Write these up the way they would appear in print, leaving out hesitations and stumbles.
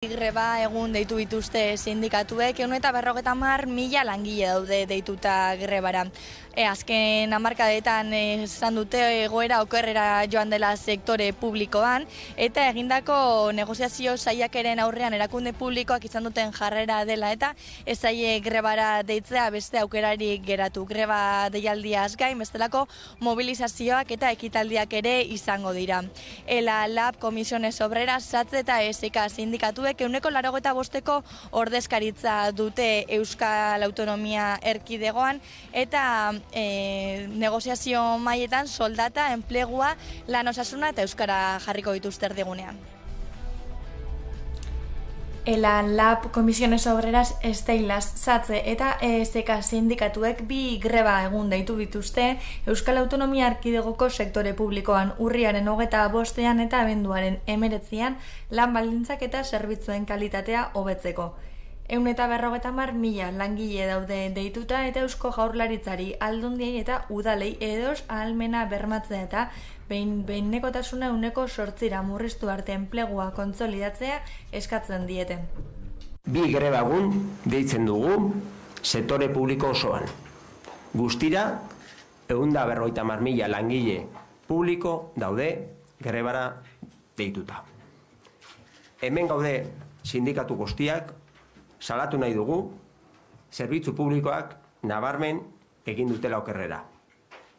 Greba egun deitu dituzte sindikatuek, 150.000 langile daude deituta grebara. Azken hamarkadetan esan dute egoera okerrera joan dela sektore publikoan, eta egindako negoziazio saiakeren aurrean erakunde publikoak izan duten jarrera dela, eta ez zaie grebara deitzea beste aukerarik geratu. Greba deialdiaz gain, bestelako mobilizazioak eta ekitaldiak ere izango dira. ELA, LAB, Comisiones Obreras, SATSE eta ESK sindikatuek 85% ordezkaritza dute Euskal Autonomia Erkidegoan, eta negoziazio mailetan soldata, enplegua, lan osasuna eta euskara jarriko dituzte erdigunean. ELA, LAB, Comisiones Obreras, Steilas, SATSE eta ESK sindikatuek 2 greba egun deitu dituzte Euskal Autonomia Erkidegoko sektore publikoan urriaren 25 eta abenduaren 19 lan baldintzak eta zerbitzuen kalitatea hobetzeko. 150.000 langile daude deituta eta Eusko Jaurlaritzari, Aldundiei eta udalei edos ahalmena bermatzea eta behinekotasuna 8% murriztu arte enplegua kontsolidatzea eskatzen diete. 2 greba egun deitzen dugu sektore publiko osoan. Guztira 150.000 langile publiko daude grebara deituta. Hemen gaude sindikatu guztiak salatu nahi dugu zerbitzu publikoak nabarmen egin dutela okerrera.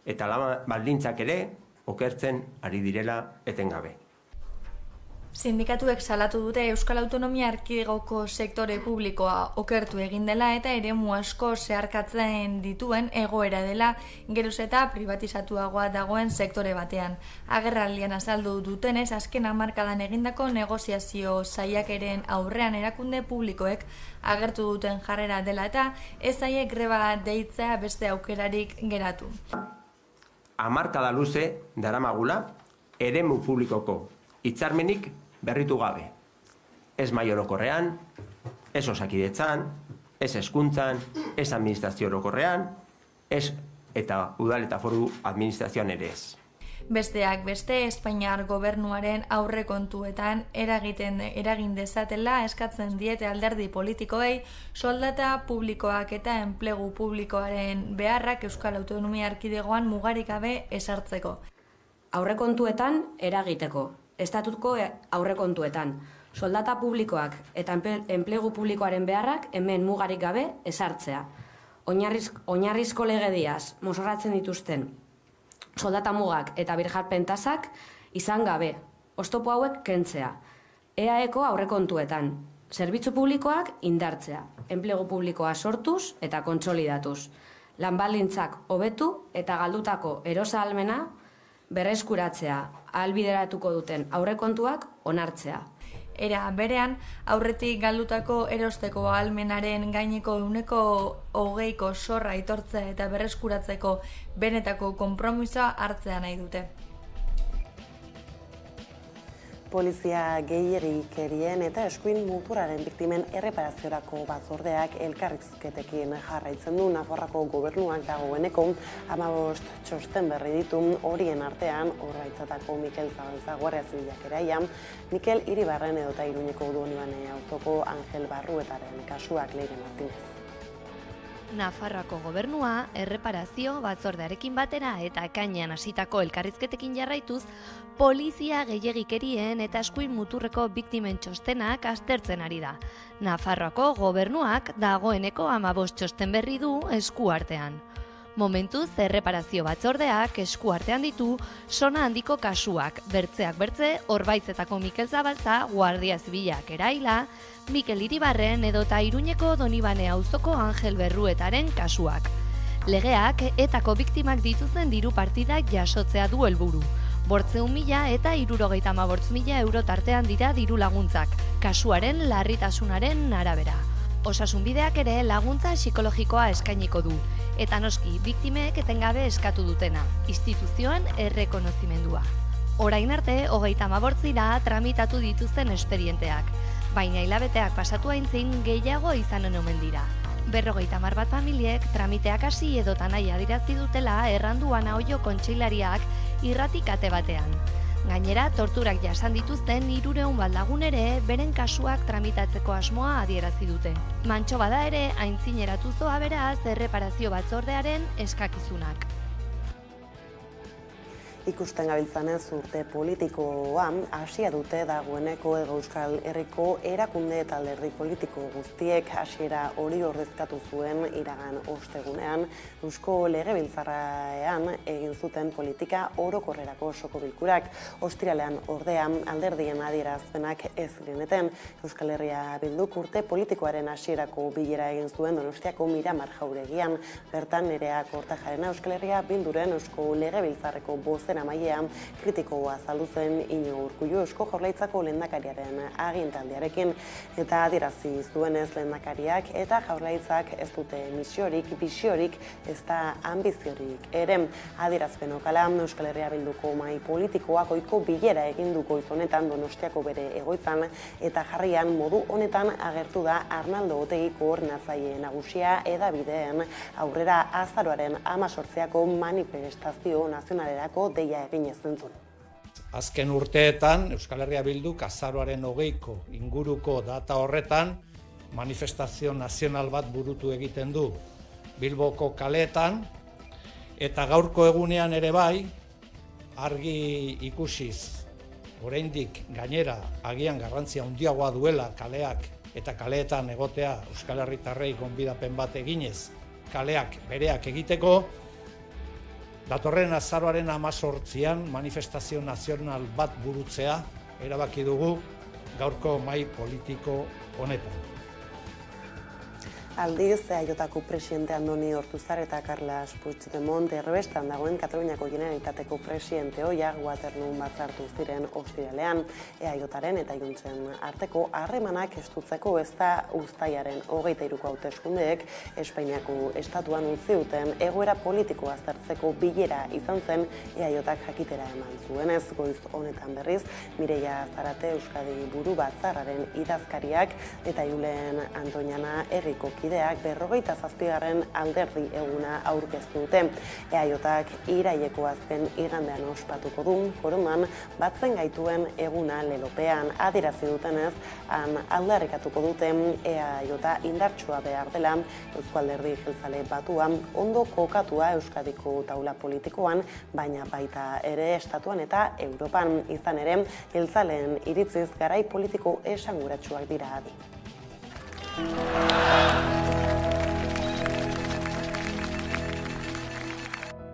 Eta lan baldintzak ere okertzen ari direla etengabe. Sindikatuek salatu dute Euskal Autonomia Erkidegoko sektore publikoa okertu egin dela eta eremu asko zeharkatzen dituen egoera dela geroz eta privatizatuagoa dagoen sektore batean. Agerraldian azaldu dutenez, azken hamarkadan egindako negoziazio saiakeren aurrean erakunde publikoek agertu duten jarrera dela eta ez zaie greba deitzea beste aukerarik geratu. Hamarkada luze daramagula eremu publikoko hitzarmenik berritu gabe. Ez mahai orokorrean, ez osakidetzan, ez hezkuntzan, ez administrazio orokorrean, ez eta udal eta foru administrazioan ere ez. Besteak beste, Espainiar gobernuaren aurrekontuetan eragin dezatela eskatzen diete alderdi politikoei soldata publikoak eta enplegu publikoaren beharrak Euskal Autonomia Erkidegoan mugarik gabe ezartzeko. Aurrekontuetan eragiteko, estatutuko aurrekontuetan, soldata publikoak eta enplegu publikoaren beharrak hemen mugarik gabe ezartzea. Oinarrizko legediaz mozorratzen dituzten soldata mugak eta birjarpen tasak izan gabe, oztopo hauek kentzea. EAEko aurrekontuetan, zerbitzu publikoak indartzea, enplegu publikoa sortuz eta kontsolidatuz, lan baldintzak hobetu eta galdutako erosahalmena berreskuratzea, ahalbideratuko duten aurrekontuak onartzea. Era berean, aurretik galdutako erosteko ahalmenaren gaineko 20% zorra aitortzea eta berreskuratzeko benetako konpromisoa hartzea nahi dute. Polizia gehiegikerien eta eskuin muturraren biktimen erreparaziorako batzordeak elkarrizketekin jarraitzen du. Nafarroako gobernuak dagoeneko 15 txosten berri ditu, horien artean Orraitzatako Mikel Zabalza Guardia Zibilak eraia, Mikel Iribarren edota Iruñeko Donibane auzoko Angel Barruetaren kasuak Leire Martínez. Nafarroako gobernua erreparazio batzordearekin batera eta ekainean hasitako elkarrizketekin jarraituz, polizia gehiegikerien eta eskuin muturreko biktimen txostenak aztertzen ari da. Nafarroako gobernuak dagoeneko 15 txosten berri du esku artean. Momentuz, erreparazio batzordeak esku artean ditu sona handiko kasuak, bertzeak bertze, Orbaitzetako Mikel Zabalza, Guardia Zibilak eraila, Mikel Iribarren edota Iruñeko Donibane auzoko Angel Berruetaren kasuak. Legeak etako biktimak dituzten diru partidak jasotzea du helburu. 500.000 eta 75.000 euro tartean dira diru laguntzak, kasuaren larritasunaren arabera. Osasunbideak ere laguntza psikologikoa eskainiko du, eta noski biktimeek etengabe eskatu dutena, instituzioen errekonozimendua. Orain arte, 38 tramitatu dituzten espedienteak, baina hilabeteak pasatu aintzin gehiago izanen omen dira. 50 bat familiek tramiteak hasi edota nahi adierazi dutela errandu Ana Oio kontseilariak irrati kate batean. Gainera, torturak jasan dituzten 300 bat lagun ere beren kasuak tramitatzeko asmoa adierazi dute. Mantso bada ere, aintzineratu zoa beraz erreparazio batzordearen eskakizunak. Ikusten gabiltzanez urte politikoa hasia dute dagoeneko Hego Euskal Herriko erakunde eta alderdi politiko guztiek hasiera hori ordezkatu zuen iragan ostegunean Eusko Legebiltzarrean egin zuten politika orokorrerako osoko bilkurak. Ostiralean ordea alderdien adierazpenak ez zireneten. Euskal Herria Bilduk urte politikoaren hasierako bilera egin zuen Donostiako Miramar jauregian. Bertan Nerea Kortajarena Euskal Herria Bilduren Eusko Legebiltzarreko amailean kritikoa azaldu zen Iñigo Urkullu Eusko Jaurlaritzako lehendakariaren agintaldiarekin eta adierazi zuenez lehendakariak eta Jaurlaritzak ez dute misiorik, bisiorik, ez da ambiziorik ere. Adierazpen okala Euskal Herria Bilduko mahai politikoak ohiko bilera egin du goiz honetan Donostiako bere egoitzan eta jarrian modu honetan agertu da Arnaldo Otegi koordinatzaile nagusia Hedabideen aurrera azaroaren 18ko manifestazio nazionalerako deia egin ez zentzun. Azken urteetan Euskal Herria Bilduk azaroaren 20ko inguruko data horretan manifestazio nazional bat burutu egiten du Bilboko kaleetan eta gaurko egunean ere bai argi ikusiz oraindik gainera agian garrantzia handiagoa duela kaleak eta kaleetan egotea Euskal Herritarrei gonbidapen bat eginez kaleak bereak egiteko. Datorren azaroaren 18an manifestazio nazional bat burutzea erabaki dugu gaurko mahai politiko honetan. Aldiz, EAJko presidente Andoni Ortuzar eta Carles Puigdemont erbestan dagoen Kataluniako Generalitateko presidente ohiak Waterloon batzartu ziren ostiralean. EAJaren eta Juntzen arteko harremanak estutzeko ez da uztailaren 23ko hauteskundeek Espainiako estatuan utzi duten egoera politikoa aztertzeko bilera izan zen EAJak jakitera eman zuenez. Goiz honetan berriz, Mireia Zarate Euskadi buru batzarraren idazkariak eta Julen Antoñana herriko kideak 57. alderdi eguna aurkeztu dute. EAJak iraileko azken igandean ospatuko du, foruman batzen gaituen eguna lelopean. Adierazi dutenez, aldarrikatuko dute EAJ indartsua behar dela, Eusko Alderdi Jeltzale batua, ondo kokatua Euskadiko taula politikoan, baina baita ere estatuan eta Europan. Izan ere, jeltzaleen iritziz garai politiko esanguratsuak dira adi.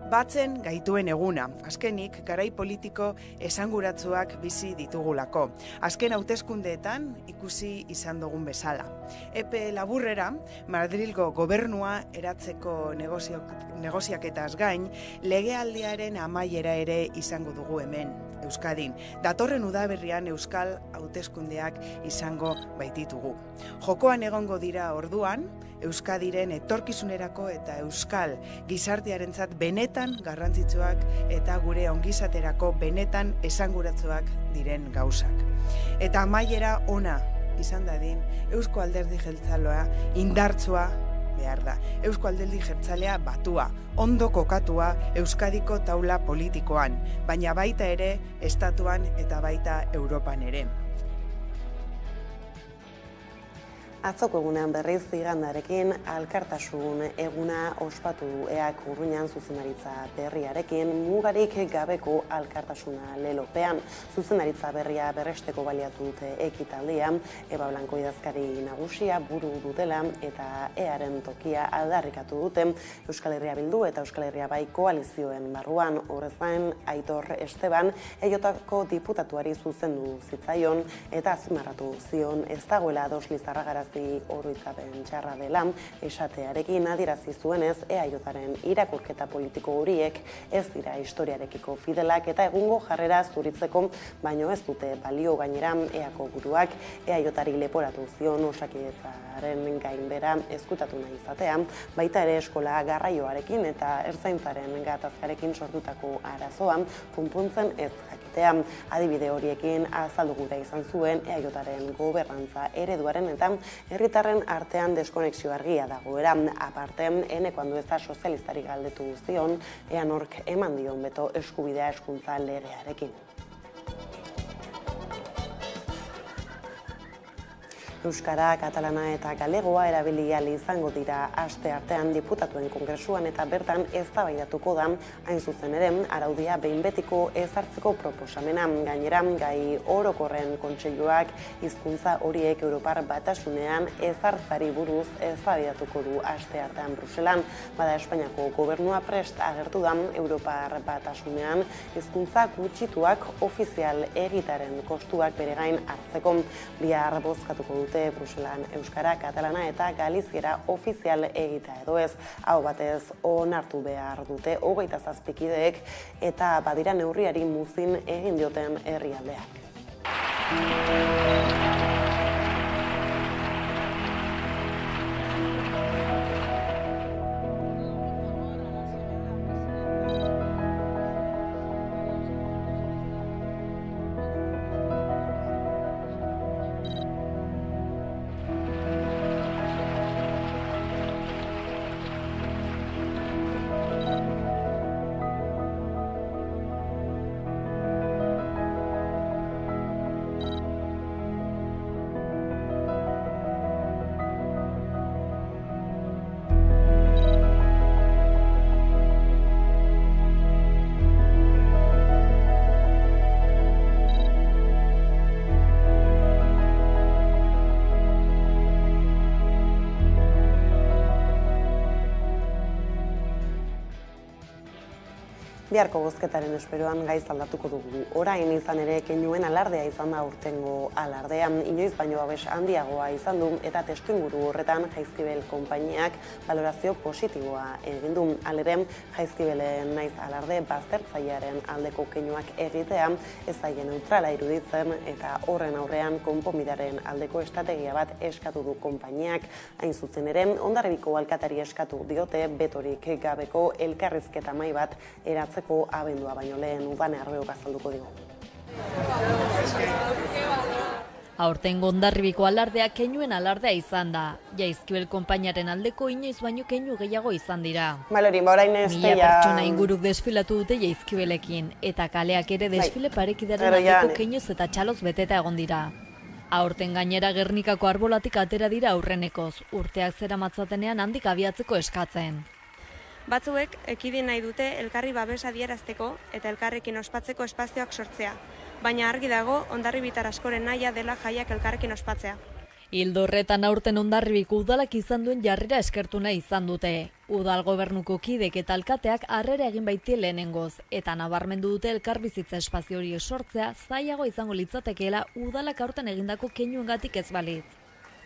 Batzen gaituen eguna, azkenik garai politiko esanguratsuak bizi ditugulako. Azken hauteskundeetan ikusi izan dugun bezala. Epe laburrera, Madrilgo gobernua eratzeko negoziaketaz gain, legealdiaren amaiera ere izango dugu hemen, Euskadin. Datorren udaberrian euskal hauteskundeak izango baititugu. Jokoan egongo dira orduan, Euskadiren etorkizunerako eta euskal gizartearentzat benetan garrantzitsuak eta gure ongizaterako benetan esanguratsuak diren gauzak. Eta amaiera ona izan dadin, Eusko Alderdi Jeltzalea indartsua behar da. Eusko Alderdi Jeltzalea batua, ondo kokatua Euskadiko taula politikoan, baina baita ere estatuan eta baita Europan ere. Atzoko egunean berriz igandarekin alkartasun eguna ospatu EAK Urruñan zuzendaritza berriarekin mugarik gabeko alkartasuna lelopean. Zuzendaritza berria berresteko baliatu dute ekitaldia, Eba Blanco idazkari nagusia buru dutela eta EAren tokia aldarrikatu dute Euskal Herria Bildu eta Euskal Herria Bai koalizioen barruan. Horrez gain, Aitor Esteban EAJko diputatuari zuzendu zitzaion eta azpimarratu zion ez dagoela ados Lizarragarazi oroitzapen txarra dela esatearekin adierazi zuenez EAJaren irakurketa politiko horiek ez dira historiarekiko fidelak eta egungo jarrera zuritzeko, baino ez dute balio. Gainera EAko buruak EAJari leporatu zion Osakidetzaren gainbera ezkutatu nahi izatea, baita ere eskola garraioarekin eta ertzaintzaren gatazkarekin sortutako arazoa konpontzen ez jakitea. Adibide horiekin azaldu gura izan zuen EAJaren gobernantza ereduaren eta herritarren artean deskonexio argia dagoera. Aparte, eneko andueza sozialistari galdetu zion, ea nork eman dion beto eskubidea hezkuntza legearekin. Euskara, katalana eta galegoa erabili ahal izango dira aste artean diputatuen kongresuan eta bertan eztabaidatuko da hain zuzen ere araudia behin betiko ezartzeko proposamena. Gainera, gai orokorren kontseiluak hizkuntza horiek Europar Batasunean ezartzari buruz eztabaidatuko du aste artean Bruselan. Bada Espainiako gobernua prest agertu da Europar Batasunean hizkuntza gutxituak ofizial egitaren kostuak bere gain hartzeko. Bihar bozkatuko dute Bruselan euskara, katalana eta galiziera ofizial egita edo ez. Hau batez onartu behar dute 27 kideek eta badira neurriari muzin egin dioten herrialdeak. Biharko bozketaren esperoan gaiz aldatuko dugu. Orain izan ere keinuen alardea izan da aurtengo alardea. Inoiz baino babes handiagoa izan du eta testuinguru horretan Jaizkibel konpainiak balorazio positiboa egin du. Halere, Jaizkibelen naiz alarde baztertzailearen aldeko keinuak egitea ez zaie neutrala iruditzen eta horren aurrean konponbidearen aldeko estrategia bat eskatu du konpainiak. Hain zuzen ere, Hondarribiko alkatari eskatu diote betorik gabeko elkarrizketa mahai bat eratzeko abendua baino lehen. Udane Arbeok azalduko digu. Aurtengo Hondarribiko alardea keinuen alardea izan da. Jaizkibel konpainiaren aldeko inoiz baino keinu gehiago izan dira. Malorin, orain ez Mila pertsona inguruk desfilatu dute Jaizkibelekin eta kaleak ere desfile parekidaren aldeko keinuz eta txaloz beteta egon dira. Aurten gainera Gernikako arbolatik atera dira aurrenekoz, urteak zeramatzatenean handik abiatzeko eskatzen. Batzuek ekidin nahi dute elkarri babes adierazteko eta elkarrekin ospatzeko espazioak sortzea, baina argi dago Hondarribitar askoren nahia dela jaiak elkarrekin ospatzea. Ildo horretan aurten Hondarribiko udalak izan duen jarrera eskertu nahi izan dute. Udal gobernuko kidek eta alkateak harrera egin baitie lehenengoz, eta nabarmendu dute elkarbizitza espazio hori sortzea zailago izango litzatekeela udalak aurten egindako keinuengatik ez balitz.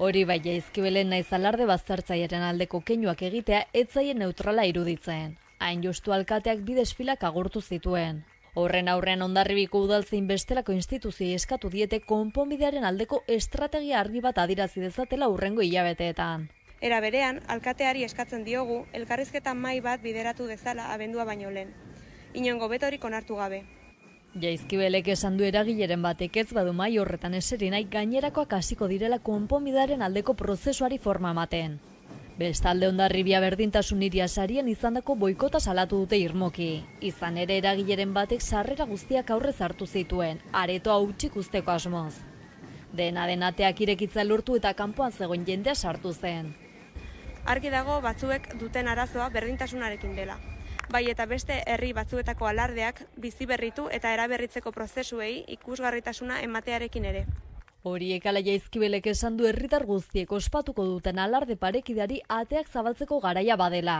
Hori bai Jaizkibelen naiz alarde baztertzailearen aldeko keinuak egitea ez zaie neutrala iruditzen. Hain justu alkateak bi desfilak agurtu zituen. Horren aurrean Hondarribiko udaltzein bestelako instituziei eskatu diete konponbidearen aldeko estrategia argi bat adierazi dezatela hurrengo hilabeteetan. Era berean, alkateari eskatzen diogu elkarrizketa mahai bat bideratu dezala abendua baino lehen. Inongo betorik onartu gabe. Jaizkibelek esan du eragileren batek ez badu mahai horretan eseri nahi gainerakoak hasiko direla konponbidearen aldeko prozesuari forma ematen. Bestalde Hondarribia berdintasun hiria sarien izandako boikota salatu dute irmoki. Izan ere eragileren batek sarrera guztiak aurrez hartu zituen, aretoa hutsik uzteko asmoz. Dena denateak irekitza lortu eta kanpoan zegoen jendea sartu zen. Argi dago batzuek duten arazoa berdintasunarekin dela. Bai eta beste herri batzuetako alardeak bizi berritu eta eraberritzeko prozesuei ikusgarritasuna ematearekin ere. Horiek ala Jaizkibelek esan du herritar guztiek ospatuko duten alarde parekidari ateak zabaltzeko garaia badela.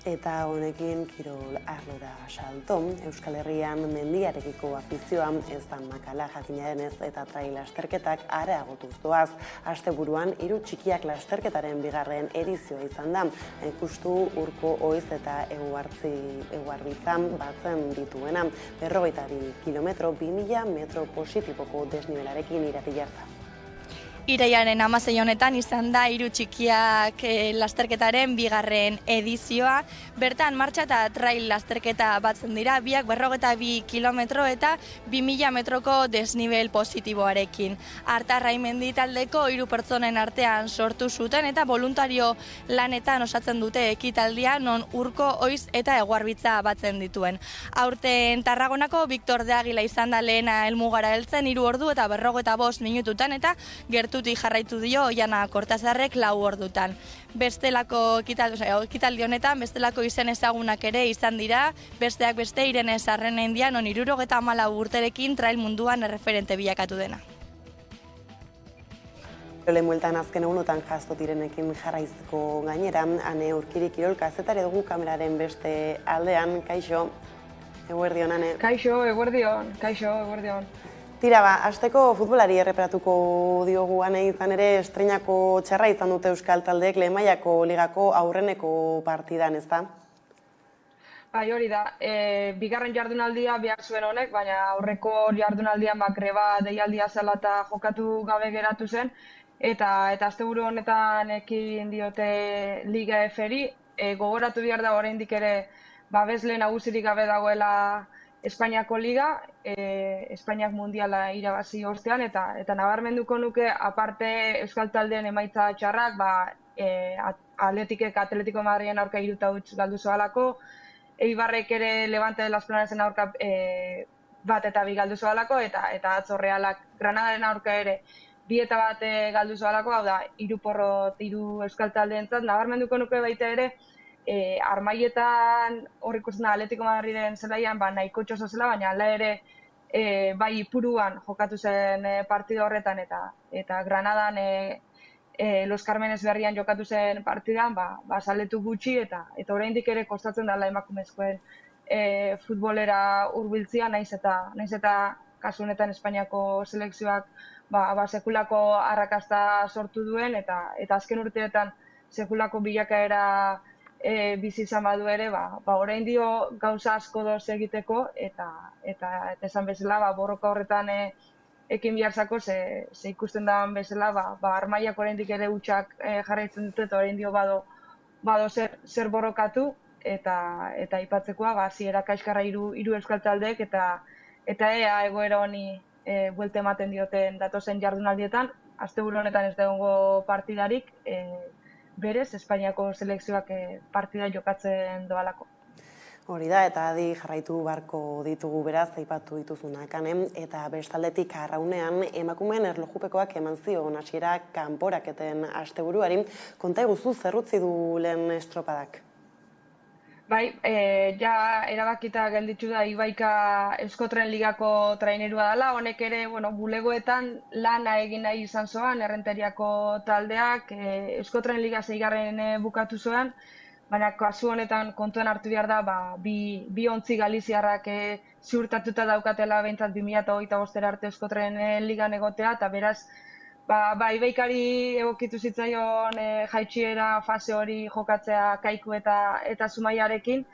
Eta honekin kirol arlora salto. Euskal Herrian mendiarekiko afizioa ez da makala jakina denez eta trail lasterketak areagotuz doaz. Asteburuan 3 txikiak lasterketaren bigarren edizioa izan da. Justu Urko Oiz eta Eguarbitzan batzen dituena. 42 kilometro 2000 metro positiboko desnibelarekin Irati Jarza. Irailaren 16 honetan izan da Hiru Txikiak lasterketaren 2. edizioa. Bertan martxa eta trail lasterketa batzen dira, biak 42 kilometro eta 2000 metroko desnibel positiboarekin. Arta Raimendi taldeko 3 pertsonen artean sortu zuten eta voluntario lanetan osatzen dute ekitaldia non Urko, Oiz eta Eguarbitza batzen dituen. Aurten Tarragonako Victor de Águila izan da lehena helmugara heltzen 3 ordu eta 45 minututan eta gertutik jarraitu dio Oiana Kortazarrek 4 ordutan. Bestelako ekitaldi honetan, bestelako izen ezagunak ere izan dira, besteak beste Irene Sarrenendia non 74 urterekin trail munduan erreferente bilakatu dena. Lehen bueltan azken egunotan jastot Irenekin jarraizko gainera, Ane Urkiri Kirol kazetari dugu kameraren beste aldean, kaixo, eguerdion, Ane. Kaixo, eguerdion. Tira, hasteko futbolari erreparatuko diogu Ane, izan ere estreinako txarra izan dute euskal taldeek lehen mailako ligako aurreneko partidan, ezta? Bai, hori da. Bigarren jardunaldia behar zuen honek, baina aurreko jardunaldian greba deialdia zela eta jokatu gabe geratu zen. Eta asteburu honetan ekin diote Liga F-ri, gogoratu behar da oraindik ere babesle nagusirik gabe dagoela Espainiako Liga, Espainiak mundiala irabazi ostean, eta nabarmenduko nuke, aparte euskal taldeen emaitza txarrak, Atletiko Madriden aurka 3-0 galdu zoalako, Eibarrek ere Levante de las Planesen aurka 1-2 galdu zoalako, eta atzo Realak Granadaren aurka ere 2-1 galdu zoalako, hau da, 3 porrot 3 euskal taldeentzat, nabarmenduko nuke baita ere, Armaietan hor ikusten da Atletiko Madriden zelaian nahiko txoso zela, baina hala ere bai Ipuruan jokatu zen partida horretan eta Granadan Los Carmenes berrian jokatu zen partidan zaletu gutxi eta oraindik ere kostatzen dela emakumezkoen futbolera hurbiltzea, naiz eta kasu honetan Espainiako selekzioak sekulako arrakasta sortu duen eta azken urteetan sekulako bilakaera bizi izan badu ere, orain dio gauza asko doz egiteko eta esan bezala borroka horretan ekin biharzako ze ikusten da bezala Armaiak oraindik ere hutsak jarraitzen dute eta orain dio bado zer borrokatu eta aipatzekoa hasiera kaxkarra 3 euskal taldeek eta ea egoera honi buelte ematen dioten datozen jardunaldietan, asteburu honetan ez da egongo partidarik, berez, Espainiako selekzioak partida jokatzen doalako. Hori da, eta adi jarraitu barko ditugu beraz, aipatu dituzunak, Ane, eta bestaldetik arraunean emakumeen erlojupekoak eman zion hasiera kanporaketen asteburuari, konta eguzu zerrutzi du lehen estropadak? Bai, ja erabakita gelditzu da Ibaika Euskotren Ligako trainerua dela, honek ere, bulegoetan lana egin nahi izan zoan, Errenteriako taldeak, Euskotren Liga 6. bukatu zoan, baina kasu honetan kontuan hartu behar da, bi ontzi galiziarrak ziurtatuta daukatela behintzat 2025 arte Euskotren Ligan egotea, eta beraz, Ibaikari egokitu zitzaion jaitsiera fase hori jokatzea Kaiku eta Zumaiarekin.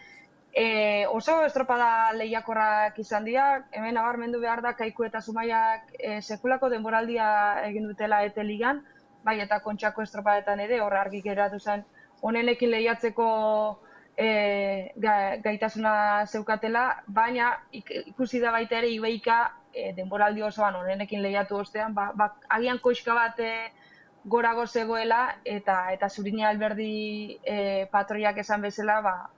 Oso estropada lehiakorrak izan dira, hemen nabarmendu behar da Kaiku eta Zumaiak sekulako denboraldia egin dutela ET Ligan, bai eta Kontxako estropadetan ere, hor argi geratu zen, honenekin lehiatzeko gaitasuna zeukatela, baina ikusi da baita ere Ibaika denboraldi osoan honenekin lehiatu ostean, agian koixka bat gorago zegoela eta Zurina Alberdi patroiak esan bezala,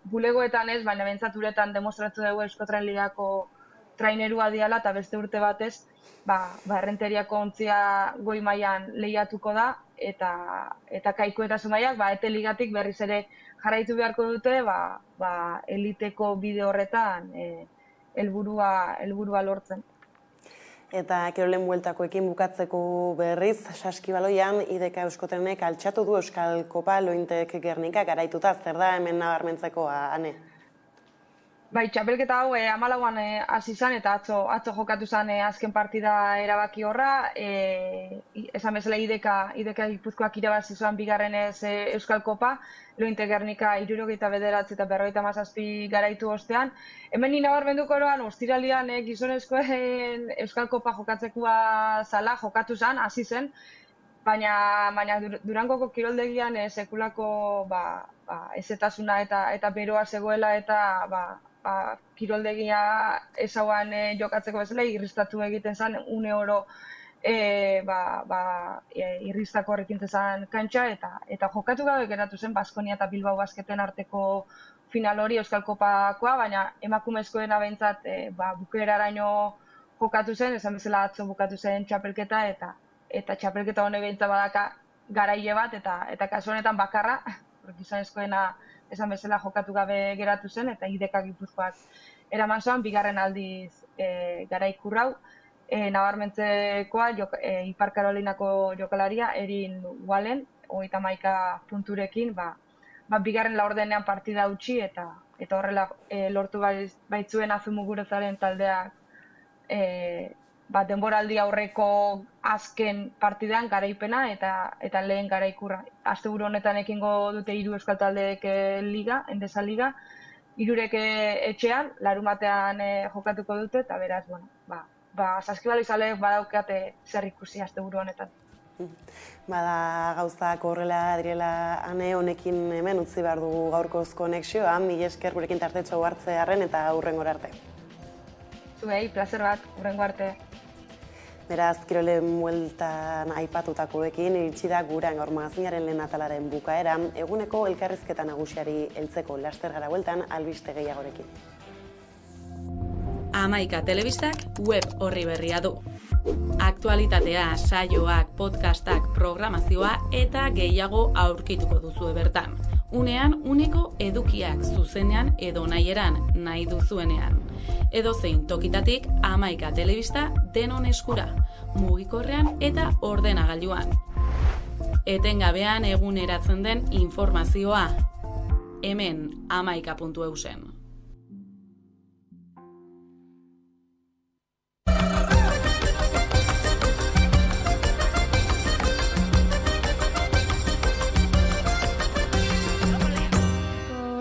bulegoetan ez, baina bentsaturetan demostratu dugu Euskotren Ligako trainerua diala eta beste urte batez, Errenteriako ontzia goi mailan lehiatuko da eta Kaiku eta Zumaiak ET Ligatik berriz ere jarraitu beharko dute eliteko bide horretan helburua lortzen. Eta kirolen bueltakoekin bukatzeko berriz, Saskibaloian IDK Euskotrenek altxatu du Euskal Kopa Lointek Gernika garaituta, zer da hemen nabarmentzeko, Ane? Bai, txapelketa hau 14an hasi izan eta atzo jokatu zen azken partida erabaki horra, esan bezala IDK Gipuzkoak irabazi zuen bigarrenez Euskal Kopa, Lointe Gernika 79 eta 57 garaitu ostean. Hemen ni nabarmenduko eroan, ostiralian gizonezkoen Euskal Kopa jokatzekoa zala, jokatu zen, hasi zen, baina Durangoko kiroldegian sekulako ezetasuna eta beroa zegoela eta kiroldegia ezauan jokatzeko bezala irristatu egiten zen une oro irristako horrekin zen kantxa eta jokatu gabe geratu zen Baskonia eta Bilbao Basketen arteko final hori Euskal Kopakoa, baina emakumezkoena behintzat bukaeraraino jokatu zen, esan bezala atzo bukatu zen txapelketa eta txapelketa honek behintzat badaka garaile bat eta kasu honetan bakarra, gizonezkoena esan bezala jokatu gabe geratu zen eta IDK Gipuzkoak eraman zoan, bigarren aldiz garaikurrau, nabarmentzekoa Ipar Karolinako jokalaria Erin Wallen, 31 punturekin, bigarren laurdenean partida utzi eta horrela lortu baitzuen Azumuguruzaren taldeak denboraldi aurreko azken partidan garaipena eta lehen garaikurra. Asteburu honetan ekingo dute 3 euskal taldeek liga, Endesa Liga, 3 etxean, larumatean jokatuko dute eta beraz, saskibalizaleek badaukate zer ikusi asteburu honetan. Bada gauzak horrela direla ane honekin hemen utzi behar dugu gaurkoz konexioa, mila esker gurekin tartetxo hartzearren eta hurrengora arte. Zuei, plazer bat, hurrengo arte. Beraz, kirolen bueltan aipatutakoekin iritsi da gurean gaur magazinaren lehen atalaren bukaera, eguneko elkarrizketa nagusiari heltzeko laster gara bueltan albiste gehiagorekin. Hamaika telebistak web orri berria du. Aktualitatea, saioak, podcastak, programazioa eta gehiago aurkituko duzue bertan. Unean, uneko edukiak zuzenean edo nahieran nahi duzuenean. Edozein tokitatik Hamaika telebista denon eskura, mugikorrean eta ordenagailuan. Etengabean eguneratzen den informazioa. Hemen hamaika.eusen.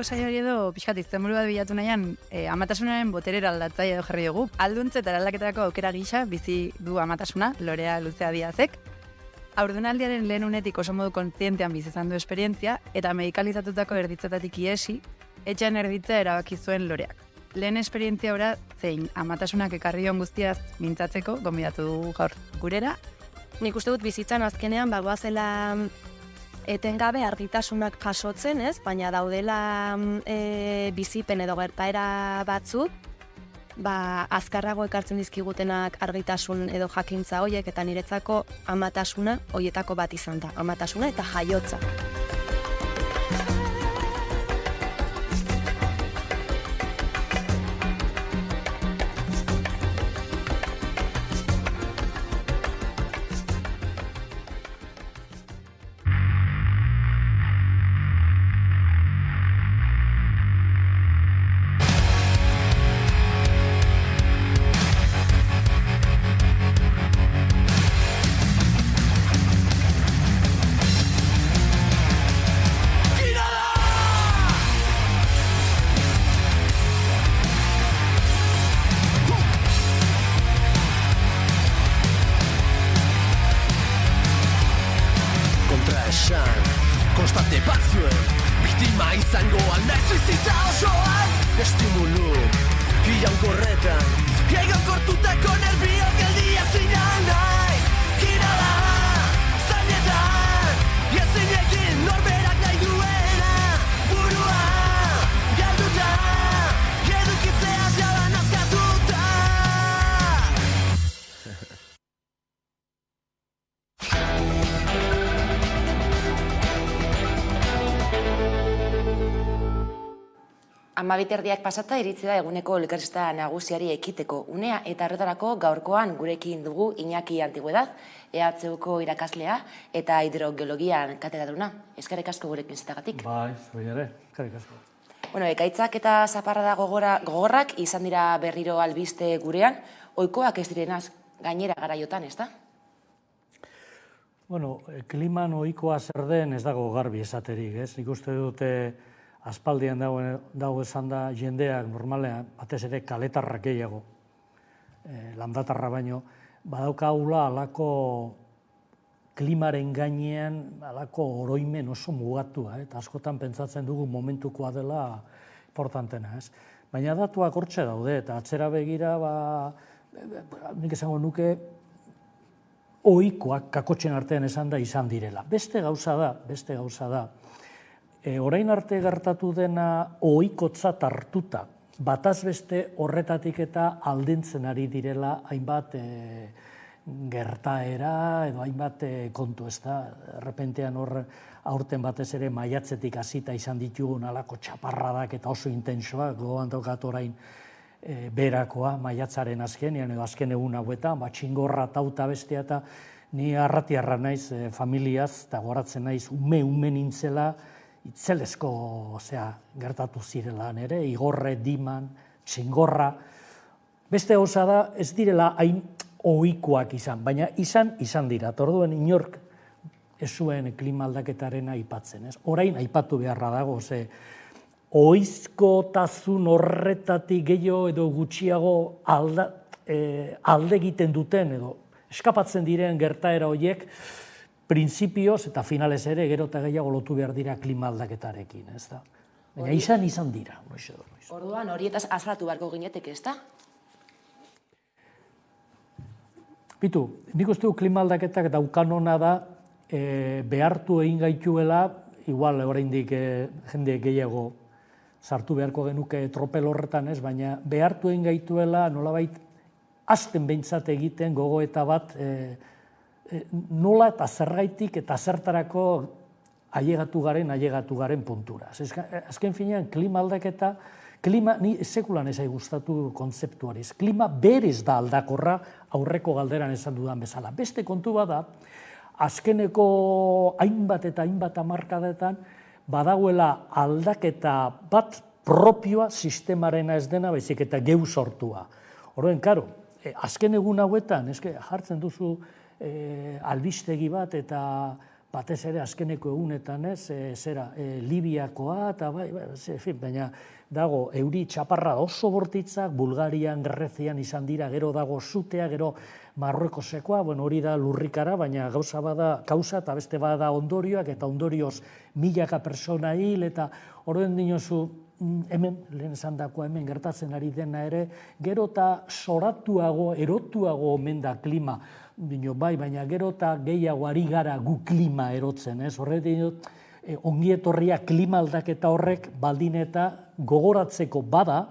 Saioari edo pixkat izenburu bat bilatu nahian amatasunaren boterera aldatzaia edo jarri dugu. Alduntze eta eraldaketarako aukera gisa bizi du amatasuna, Lorea Luzea Diazek. Haurdunaldiaren lehen unetik oso modu kontzientean bizi izan du esperientzia eta medikalizatutako erditzetatik iesi, etxean erditzea erabaki zuen Loreak. Lehen esperientzia ora zein amatasunak ekarri dion guztiaz mintzatzeko gonbidatu dugu gaur gurera. Nik uste dut bizitzan azkenean bagoazela etengabe argitasunak jasotzen, ez? Baina daudela bizipen edo gertaera batzuk, azkarrago ekartzen dizkigutenak argitasun edo jakintza hoiek eta niretzako amatasuna hoietako bat izan da. Amatasuna eta jaiotza. Konstante batzuen biktima izango alnaiz bizitza osoan. Estimulu iraunkorretan egonkortutako nerbiok geldia zinan naiz. Kirala zainetan ezinekin norberak nahi duena. Burua galduta edukitzea jalan azkatuta. Amabiterdiak pasata iritsi da eguneko elkarrizketa nagusiari ekiteko unea eta horretarako gaurkoan gurekin dugu Iñaki Antigüedad, EHUko irakaslea eta hidrogeologian katedraduna. Eskerrik asko gurekin zitagatik. Bai, zuen ere, eskerrik asko. Bueno, ekaitzak eta zaparrada gogorrak izan dira berriro albiste gurean, ohikoak ez direnaz gainera garaiotan, ez da? Bueno, kliman ohikoa zer den ez dago garbi esaterik, ez? Nik uste dute aspaldian dago esan da jendeak normalean, batez ere kaletarrak gehiago, landatarra baino, badaukagula alako klimaren gainean alako oroimen oso mugatua, eta askotan pentsatzen dugu momentukoa dela importantena, ez? Baina datuak hortxe daude, eta atzera begira, nik esango nuke, ohikoak kakotxen artean esan da izan direla. Beste gauza da, orain arte gertatu dena ohikotzat hartuta, bataz beste horretatik eta aldentzen ari direla hainbat gertaera edo hainbat kontu, ez da, errepentean aurten batez ere maiatzetik hasita izan ditugun alako txaparradak eta oso intensoak, gogoan daukat orain berakoa, maiatzaren azkenean edo azken egun hauetan, txingorra tauta bestea, eta ni arratiarra naiz familiaz, eta goratzen naiz ume nintzela, itzelezko gertatu zirela nere, igorre, diman, txingorra. Beste gauza da, ez direla hain ohikoak izan, baina izan dira. Orduen inork ez zuen klima aldaketaren aipatzen. Orain aipatu beharra dago, ohizkotasun horretatik gehiago edo gutxiago alde egiten duten edo eskapatzen diren gertaera horiek printzipioz eta finalez ere gero eta gehiago lotu behar dira klima aldaketarekin, ez da? Baina izan dira. Orduan horietaz azalatu beharko ginetek, ez da? Bitu, nik uste du klima aldaketak daukan hona da behartu egin gaituela, igual oraindik jende gehiago sartu beharko genuke tropel horretan ez, baina behartu egin gaituela nolabait hasten behintzat egiten gogoeta bat nola eta zergaitik eta zertarako ailegatu garen puntura. Azken finean, klima aldaketa, ni sekulan ez gustatu kontzeptuariz. Klima berez da aldakorra aurreko galderan esan dudan bezala. Beste kontu bada, azkeneko hainbat eta hainbat hamarkadetan badagoela aldaketa bat propioa sistemarena ez dena, baizik eta geu sortua. Horren, karo, azken egun hauetan, jartzen duzu albistegi bat eta batez ere azkeneko egunetan ez, Libiakoa eta baina dago euri txaparra oso bortitzak, Bulgarian, Grezian izan dira, gero dago zutea, gero Marruekosekoa, hori da lurrikara, baina gauza bada kausa eta beste bada ondorioak eta ondorioz milaka persona hil eta horren dinozu hemen, lehen esan dakoa hemen gertatzen ari dena ere, gero eta soratuago, erotuago omen da klima, baina gero eta gehiago ari gara gu klima erotzen, horret ongietorria klima aldaketa horrek baldin eta gogoratzeko bada,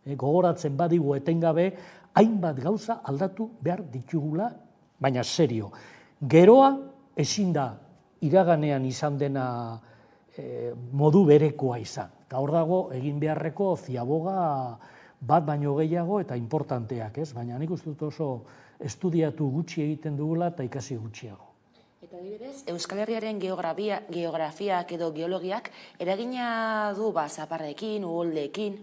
gogoratzen badigu etengabe, hainbat gauza aldatu behar ditugula, baina serio. Geroa ezin da iraganean izan dena modu berekoa izan. Eta hor dago egin beharreko ziaboga bat baino gehiago eta importanteak, baina nik uste dut oso estudiatu gutxi egiten dugula eta ikasi gutxiago. Eta adibidez, Euskal Herriaren geografiak edo geologiak eragina du zaparrekin, uholdeekin?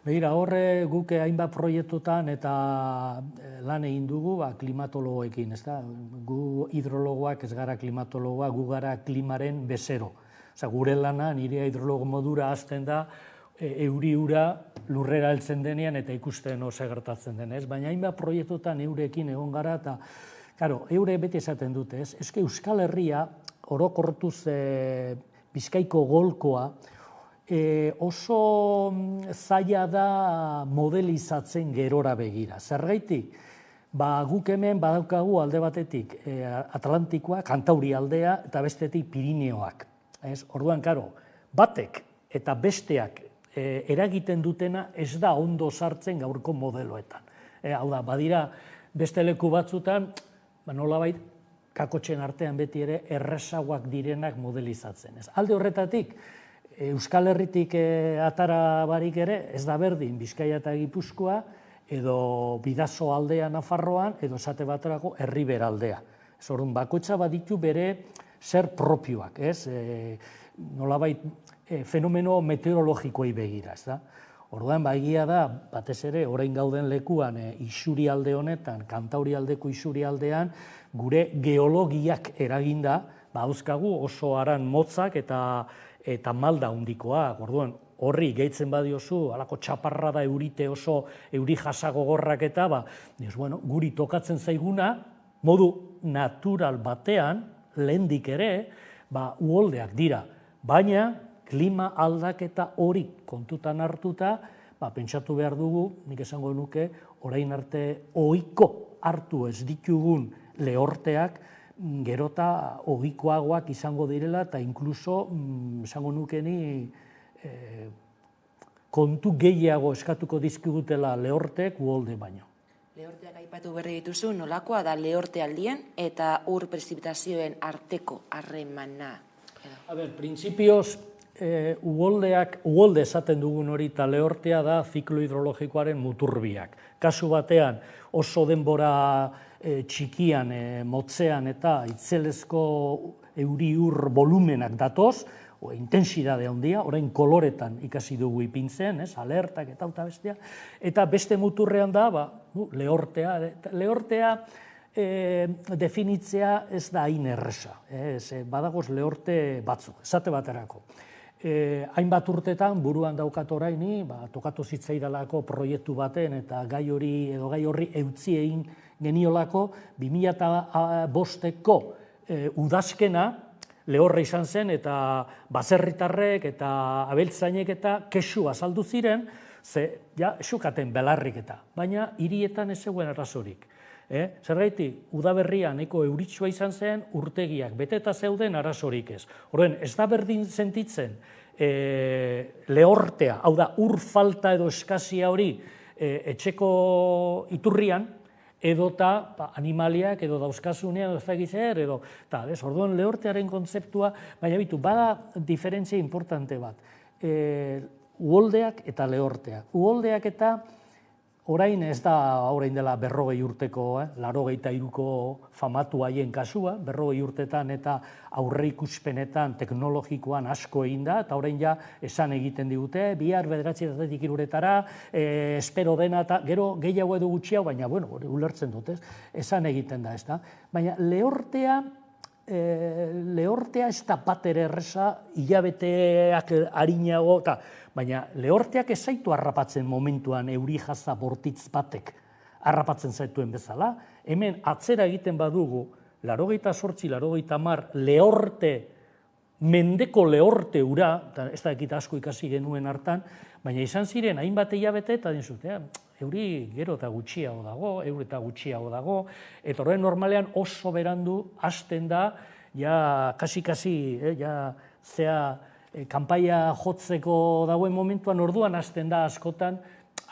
Begira, horre guke hainbat proiektutan eta lan egin dugu klimatologoekin, ez da? Gu hidrologoak ez gara klimatologoak, gu gara klimaren bezero. Gure lana, nire hidrologo modura hasten da, euri ura lurrera heltzen denean eta ikusten oso gertatzen denez. Baina hainbat proiektutan eurekin egon gara eta, eure beti esaten dute, ez? Euskal Herria orokortuz Bizkaiko golkoa oso zaila da modelizatzen gerora begira. Zergaitik, guk hemen badaukagu alde batetik Atlantikoa, Kantauri aldea eta bestetik Pirineoak. Orduan, batek eta besteak eragiten dutena ez da ondo sartzen gaurko modeloetan. Hau da, badira beste leku batzutan, nolabait kakotxen artean beti ere errezagoak direnak modelizatzen. Alde horretatik, Euskal Herritik atara barik ere, ez da berdin Bizkaia eta Gipuzkoa, edo Bidaso aldea Nafarroan, edo esate baterako Erriber aldea. Orduan, bakoitza baditu bere zer propioak, nolabait fenomeno meteorologikoei begira, ez da? Orduan, egia da, batez ere, orain gauden lekuan, isuri alde honetan, Kantauri aldeko isuri aldean, gure geologiak eraginda, dauzkagu oso aran motzak eta malda handikoa. Orduan, horri gehitzen badiozu, alako txaparra da eurite oso euri jasagogorrak eta, guri tokatzen zaiguna, modu natural batean, lehendik ere, uholdeak dira. Baina, klima aldaketa hori kontutan hartuta, pentsatu behar dugu, nik esango nuke, orain arte ohiko hartu ez ditugun lehorteak, gerota ohikoagoak izango direla, eta inkluso, esango nukeni, kontu gehiago eskatuko dizkigutela lehorteek uholde baino. Lehorteak aipatu berri dituzu, nolakoa da lehorte aldien eta ur prezipitazioen arteko harremana? Printzipioz, uholde esaten dugun hori eta lehortea da ziklo hidrologikoaren muturbiak. Kasu batean oso denbora txikian, motzean eta itzelezko euri-ur volumenak datoz, intensidade handia, orain koloretan ikasi dugu ipintzen, alertak eta bestea, eta beste muturrean da, lehortea. Lehortea definitzea ez da hain erresa, badagoz lehorte batzuk, esate baterako. Hainbat urtetan buruan daukat oraini, tokatu zitzaidalako proiektu baten eta gai horri eutzi egin geniolako 2005ko udazkena lehorra izan zen eta baserritarrek eta abeltzainek eta kexu azaldu ziren, xukaten belarrik eta, baina hirietan ez zegoen arazorik. Zergatik, udaberrian eko euritsua izan zen, urtegiak beteta zeuden arazorik ez. Horren, ez da berdin sentitzen lehortea, hau da, ur falta edo eskazia hori etxeko iturrian, edota animaliak edo dauzkasunean edo ez da gitzer, edo, orduan lehortearen kontzeptua, baina bitu, bada diferentzia importante bat. Uholdeak eta lehorteak. Uholdeak eta orain ez da orain dela 40 urteko, 83ko famatu haien kasua, 40 urtetan eta aurreikuspenetan teknologikoan asko egin da, eta orain ja esan egiten digute, bihar 9:00 uretara, espero dena, eta gero gehiago edo gutxiago, baina, ulertzen dut, esan egiten da, ez da. Baina lehortea ez da bat ere erresa, hilabeteak harinago, baina lehorteak ez zaitu harrapatzen momentuan euri jaza bortitz batek harrapatzen zaituen bezala. Hemen atzera egiten badugu, 88, 90 lehorte, mendeko lehorte ura, ez da ekita asko ikasi genuen hartan, baina izan ziren hainbat hilabete eta euri gero eta gutxiago dago, eta horren normalean oso berandu hasten da, kasi, kanpaia jotzeko dagoen momentuan orduan hasten da askotan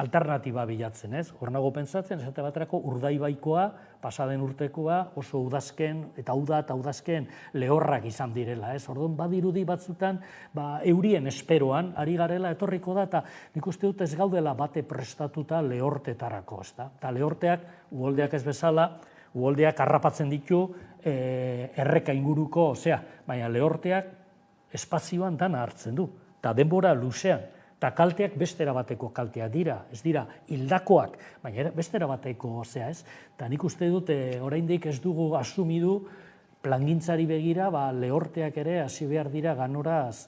alternatiba bilatzen, ez? Hor nago pentsatzen, esate baterako Urdaibaikoa, pasaden urtekoa, oso udazken eta udazken lehorrak izan direla, ez? Orduan badirudi batzutan, eurien esperoan, ari garela etorriko da, eta nik uste dut ez gaudela bate prestatuta lehortetarako, ez da? Eta lehorteak, uholdeak ez bezala, uholdeak harrapatzen ditu erreka inguruko, baina lehorteak espazioan dana hartzen du, eta denbora luzean, eta kalteak bestera bateko kalteak dira, ez dira hildakoak, baina bestera bateko, ez? Eta nik uste dut, oraindik ez dugu asumidu plangintzari begira, lehorteak ere hasi behar dira ganoraz,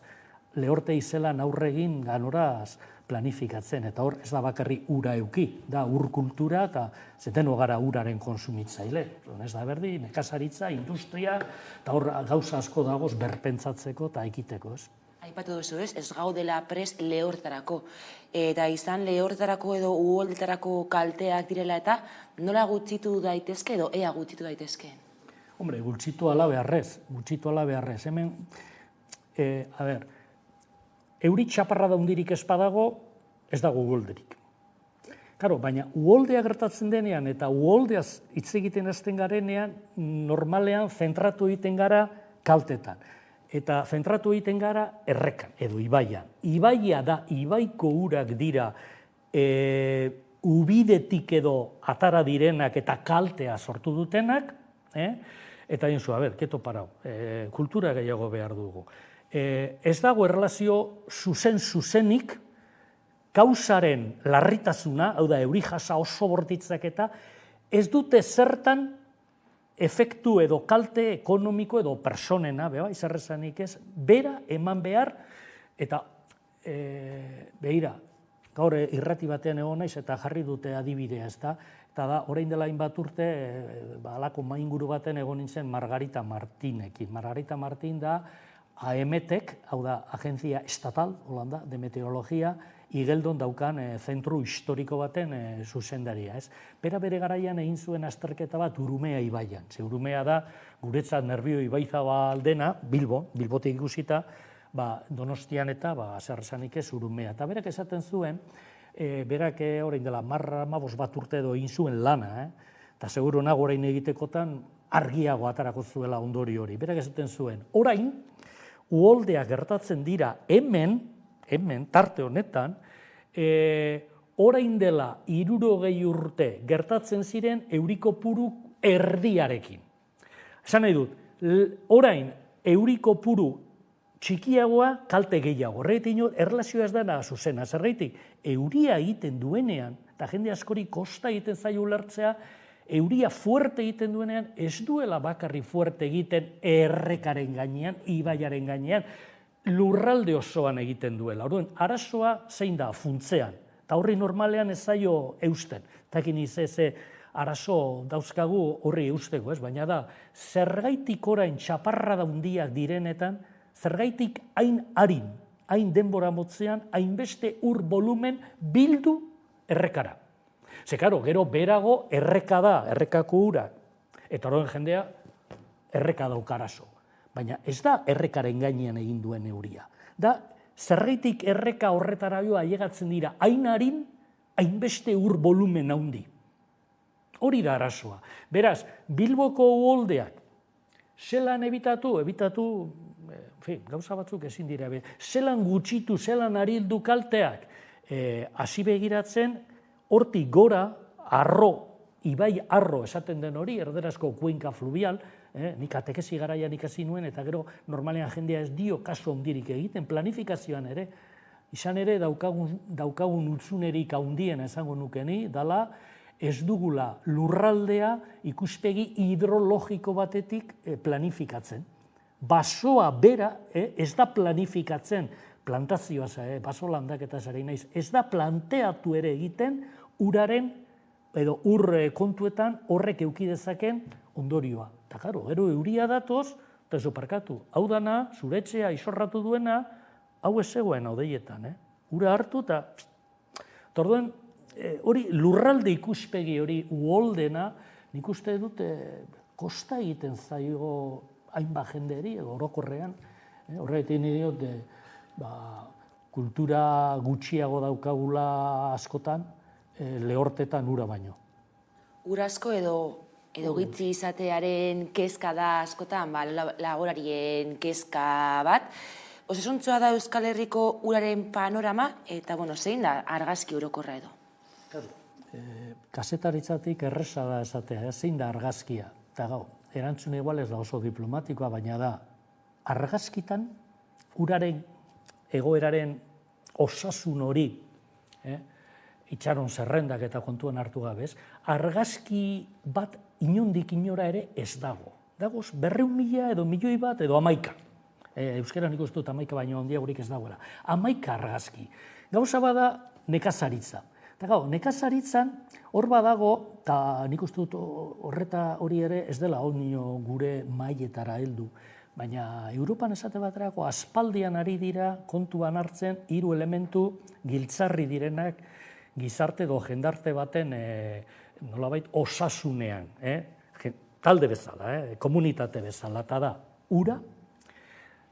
lehorte izelan aurregin ganoraz planifikatzen, eta hor ez da bakarri ura euki, da ur kultura eta zeteno gara uraren konsumitzaile. Ez da berdi, nekazaritza, industria, eta hor gauza asko dagoz berpentsatzeko eta ekiteko, ez? Aipatu duzu, ez gaudela prest lehortarako. Eta izan lehortarako edo uholdetarako kalteak direla eta nola gutxitu daitezke edo ea gutxitu daitezke? Hombre, gutxitu ala beharrez. Hemen, euri txaparra daundirik ez badago, ez dago uholderik. Karo, baina uholdea gertatzen denean eta uholdeaz hitz egiten hasten garenean, normalean zentratu egiten gara kaltetan. Eta zentratu egiten gara errekan, edo ibaian. Ibaia da, ibaiko urak dira ubidetik edo atara direnak eta kaltea sortu dutenak, eta dinzu, keto parau, kultura gehiago behar dugu. Ez dago erlazio zuzenik gauzaren larritasuna, hau da, euri jasa oso bortitzak eta ez dute zertan efektu edo kalte ekonomiko edo personena, izarrezanik ez, bera eman behar, eta behira, gaur irrati batean egon naiz eta jarri dute adibidea, ez da, eta da, orain dela hainbat urte, halako mainguru baten egon nintzen Margarita Martinekin. Margarita Martin da AEMETek, hau da, Agencia Estatal, Holanda, de Meteorologia, Igeldon daukan zentru historiko baten zuzendaria. Bera bere garaian egin zuen azterketa bat Urumea ibaian. Ze Urumea da, guretzat Nerbio Ibaizabal dena, Bilbotik ikusita, Donostian eta zer esanik ez Urumea. Eta berak esaten zuen, berak orain dela 15 bat urte edo egin zuen lana, eta seguru nago orain egitekotan argiago atarako zuela ondori hori. Berak esaten zuen, orain, uholdeak gertatzen dira hemen, tarte honetan, orain dela 60 urte gertatzen ziren euriko puru erdiarekin. Esan nahi dut, orain euriko puru txikiagoa kalte gehiago. Horregatik erlazioa ez dena zuzena. Zergatik, euria egiten duenean, eta jende askori kosta egiten zaio ulertzea, euria fuerte egiten duenean, ez duela bakarri fuerte egiten errekaren gainean, ibaiaren gainean, lurralde osoan egiten duela. Orduan, arazoa zein da, funtzean. Eta horri normalean ez zaio eusten. Takin izeze arazo dauzkagu horri eusteko, baina da, zergaitik orain txaparra daundiak direnetan, zergaitik hain harin, hain denbora motzean, hainbeste ur volumen bildu errekara. Ze, karo, gero berago erreka da, errekako ura. Eta horren jendea erreka daukarazo. Baina ez da errekaren gainean egin duen euria. Da, zergaitik erreka horretara joa ailegatzen dira hain harin, hainbeste ur volumen handi. Hori da arazoa. Beraz, Bilboko uholdeak, zelan ebitatu, gauza batzuk ezin dira, zelan gutxitu, zelan arildu kalteak, hasi begiratzen, hortik gora, ibai arro esaten den hori, erderazko kuenka fluvial, nik atekesi garaian ikasi nuen, eta gero normalean jendea ez dio kasu handirik egiten, planifikazioan ere, izan ere daukagun utzunerik handiena esango nukeni, dala ez dugula lurraldea ikuspegi hidrologiko batetik planifikatzen. Basoa bera ez da planifikatzen, plantazioa baso landaketa zari naiz, ez da planteatu ere egiten uraren edo ur kontuetan horrek eukidezaken ondorioa. Eta karo, gero euria datoz, eta ez oparkatu, hau dana, zuretxea isorratu duena, hau ez zegoen haudeietan, ura hartu eta... Torduen, hori lurralde ikuspegi hori uholdena, nik uste dut kosta egiten zaio hainbat jenderi, orokorrean, horregatik nire diot, kultura gutxiago daukagula askotan, lehortetan ura baino. Urasko edo gitzi izatearen kezka da askotan, laborarien kezka bat. Osasuntzoa da Euskal Herriko uraren panorama, eta zein da argazki orokorra edo? Kazetaritzatik erresa da esatea, zein da argazkia. Eta gau, erantzun igual ez da oso diplomatikoa, baina da argazkitan uraren egoeraren osasun hori, itxaron zerrendak eta kontuan hartu gabez, argazki bat inondik inora ere ez dago. Dagoz 200.000 edo milioi bat edo 11. Euskara nik uste dut 11 baino handiagorik ez dagoela. 11 argazki. Gauza bada nekazaritza. Eta gau, nekazaritzan hor badago, eta nik uste dut hori ere ez dela onio gure mailetara heldu, baina Europan esate baterako aspaldian ari dira kontuan hartzen 3 elementu giltzarri direnak gizarte edo jendarte baten nolabait osasunean, talde bezala, komunitate bezala, eta da ura,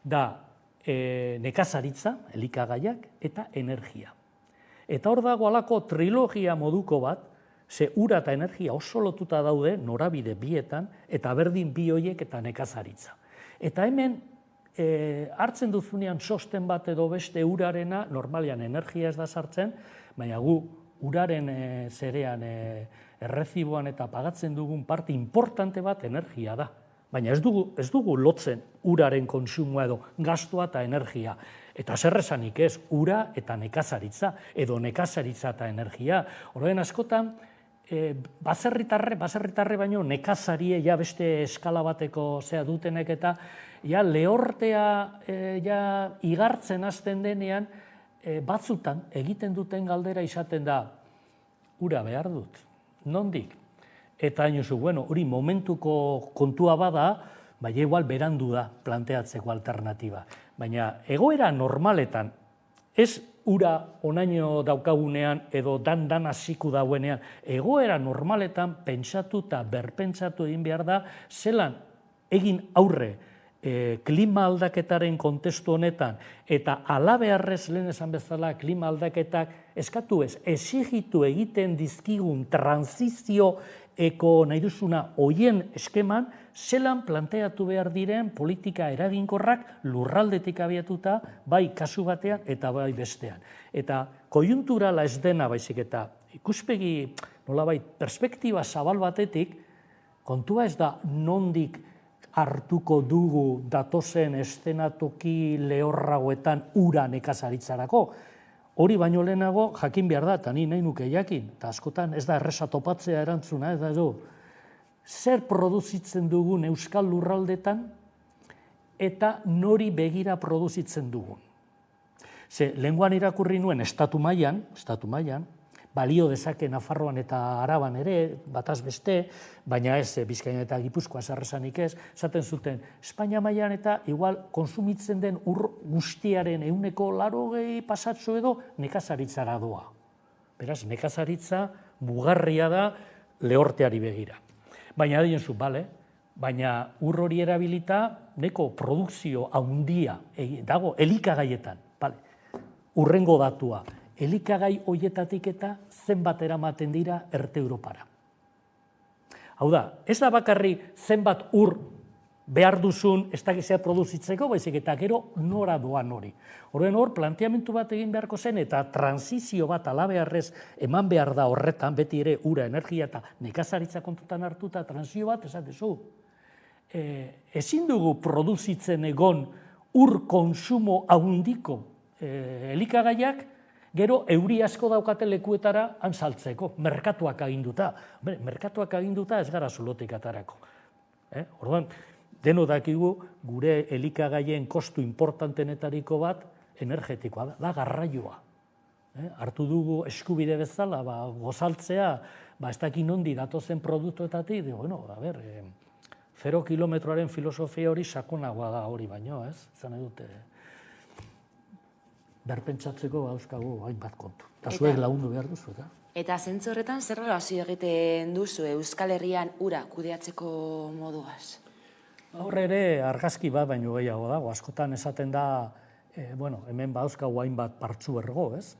da nekazaritza, elikagaiak, eta energia. Eta hor dago alako trilogia moduko bat, ze ura eta energia oso lotuta daude, norabide bietan, eta berdin bi hoiek eta nekazaritza. Eta hemen, hartzen duzunean sosten bat edo beste urarena, normalian energia ez da sartzen, baina gu uraren zerean erreziboan eta pagatzen dugun parte importante bat energia da. Baina ez dugu lotzen uraren kontsumoa edo gastua eta energia. Eta zer esanik ez, ura eta nekazaritza, edo nekazaritza eta energia. Horren askotan, baserritarre baino nekazarie ja beste eskala bateko zea dutenek eta ja lehortea igartzen hasten denean, batzutan egiten duten galdera izaten da, ura behar dut. nondik? Eta hain bueno, hori momentuko kontua bada, baina igual berandu da planteatzeko alternatiba. Baina egoera normaletan, ez ura onaino daukagunean edo dan hasiku dauenean, egoera normaletan pentsatu eta berpentsatu egin behar da, zelan egin aurre klima aldaketaren kontestu honetan, eta alabeharrez lehen esan bezala klima aldaketak eskatu ez, exigitu egiten dizkigun transizio nahi duzuna hoien eskeman, zelan planteatu behar diren politika eraginkorrak lurraldetik abiatuta, bai kasu batean eta bai bestean. Eta koiunturala ez dena baizik eta ikuspegi nolabait perspektiba zabal batetik, kontua ez da nondik hartuko dugu datozen eszenatoki lehorragoetan ura nekazaritzarako. Hori baino lehenago jakin behar da, eta ni nahi nuke jakin, eta askotan ez da erresa topatzea erantzuna, ez da du. Zer produzitzen dugun euskal lurraldetan eta nori begira produzitzen dugun. Ze, lehenguan irakurri nuen estatu mailan, balio dezake Nafarroan eta Araban ere, bataz beste, baina ez Bizkaian eta Gipuzkoa sarresanik ez, esaten zuten, Espainia mailan eta igual konsumitzen den ur guztiaren 80% pasatxo edo nekazaritzara doa. Beraz, nekazaritza mugarria da lehorteari begira. Baina dienzu, bale, baina ur hori erabilita neko produkzio handia dago elikagaietan, bale, urrengo datua. Elikagai hoietatik eta zenbat eramaten dira Erte Europara. Hau da, ez da bakarri zenbat ur behar duzun ez dakizea produzitzeko, baizik eta gero nora doan hori. Horren hor, planteamentu bat egin beharko zen eta transizio bat alabeharrez eman behar da horretan, beti ere ura, energia eta nekazaritza kontutan hartuta transizio bat, esatezu. Ezin dugu produzitzen egon ur konsumo handiko elikagaiak, gero, euri asko daukate lekuetara saltzeko, merkatuak aginduta. Merkatuak aginduta ez gara zulotik atarako. Orduan, deno dakigu gure elikagaien kostu importantenetariko bat energetikoa da garraioa. Hartu dugu eskubide bezala, gozaltzea, ez dakin nondi datozen produktuetatik, bueno, a ber, 0 kilometroaren filosofia hori sakonagoa da hori baino, ez? Zan edute... berpentsatzeko bauzkagu hainbat kontu. Eta zuek lagundu behar duzu, eta? Eta zentzu horretan zer relazio egiten duzu Euskal Herrian ura kudeatzeko moduaz? Hor ere argazki bat baino gehiago dago. Askotan esaten da, hemen bauzkagu hainbat partzuergo, ez?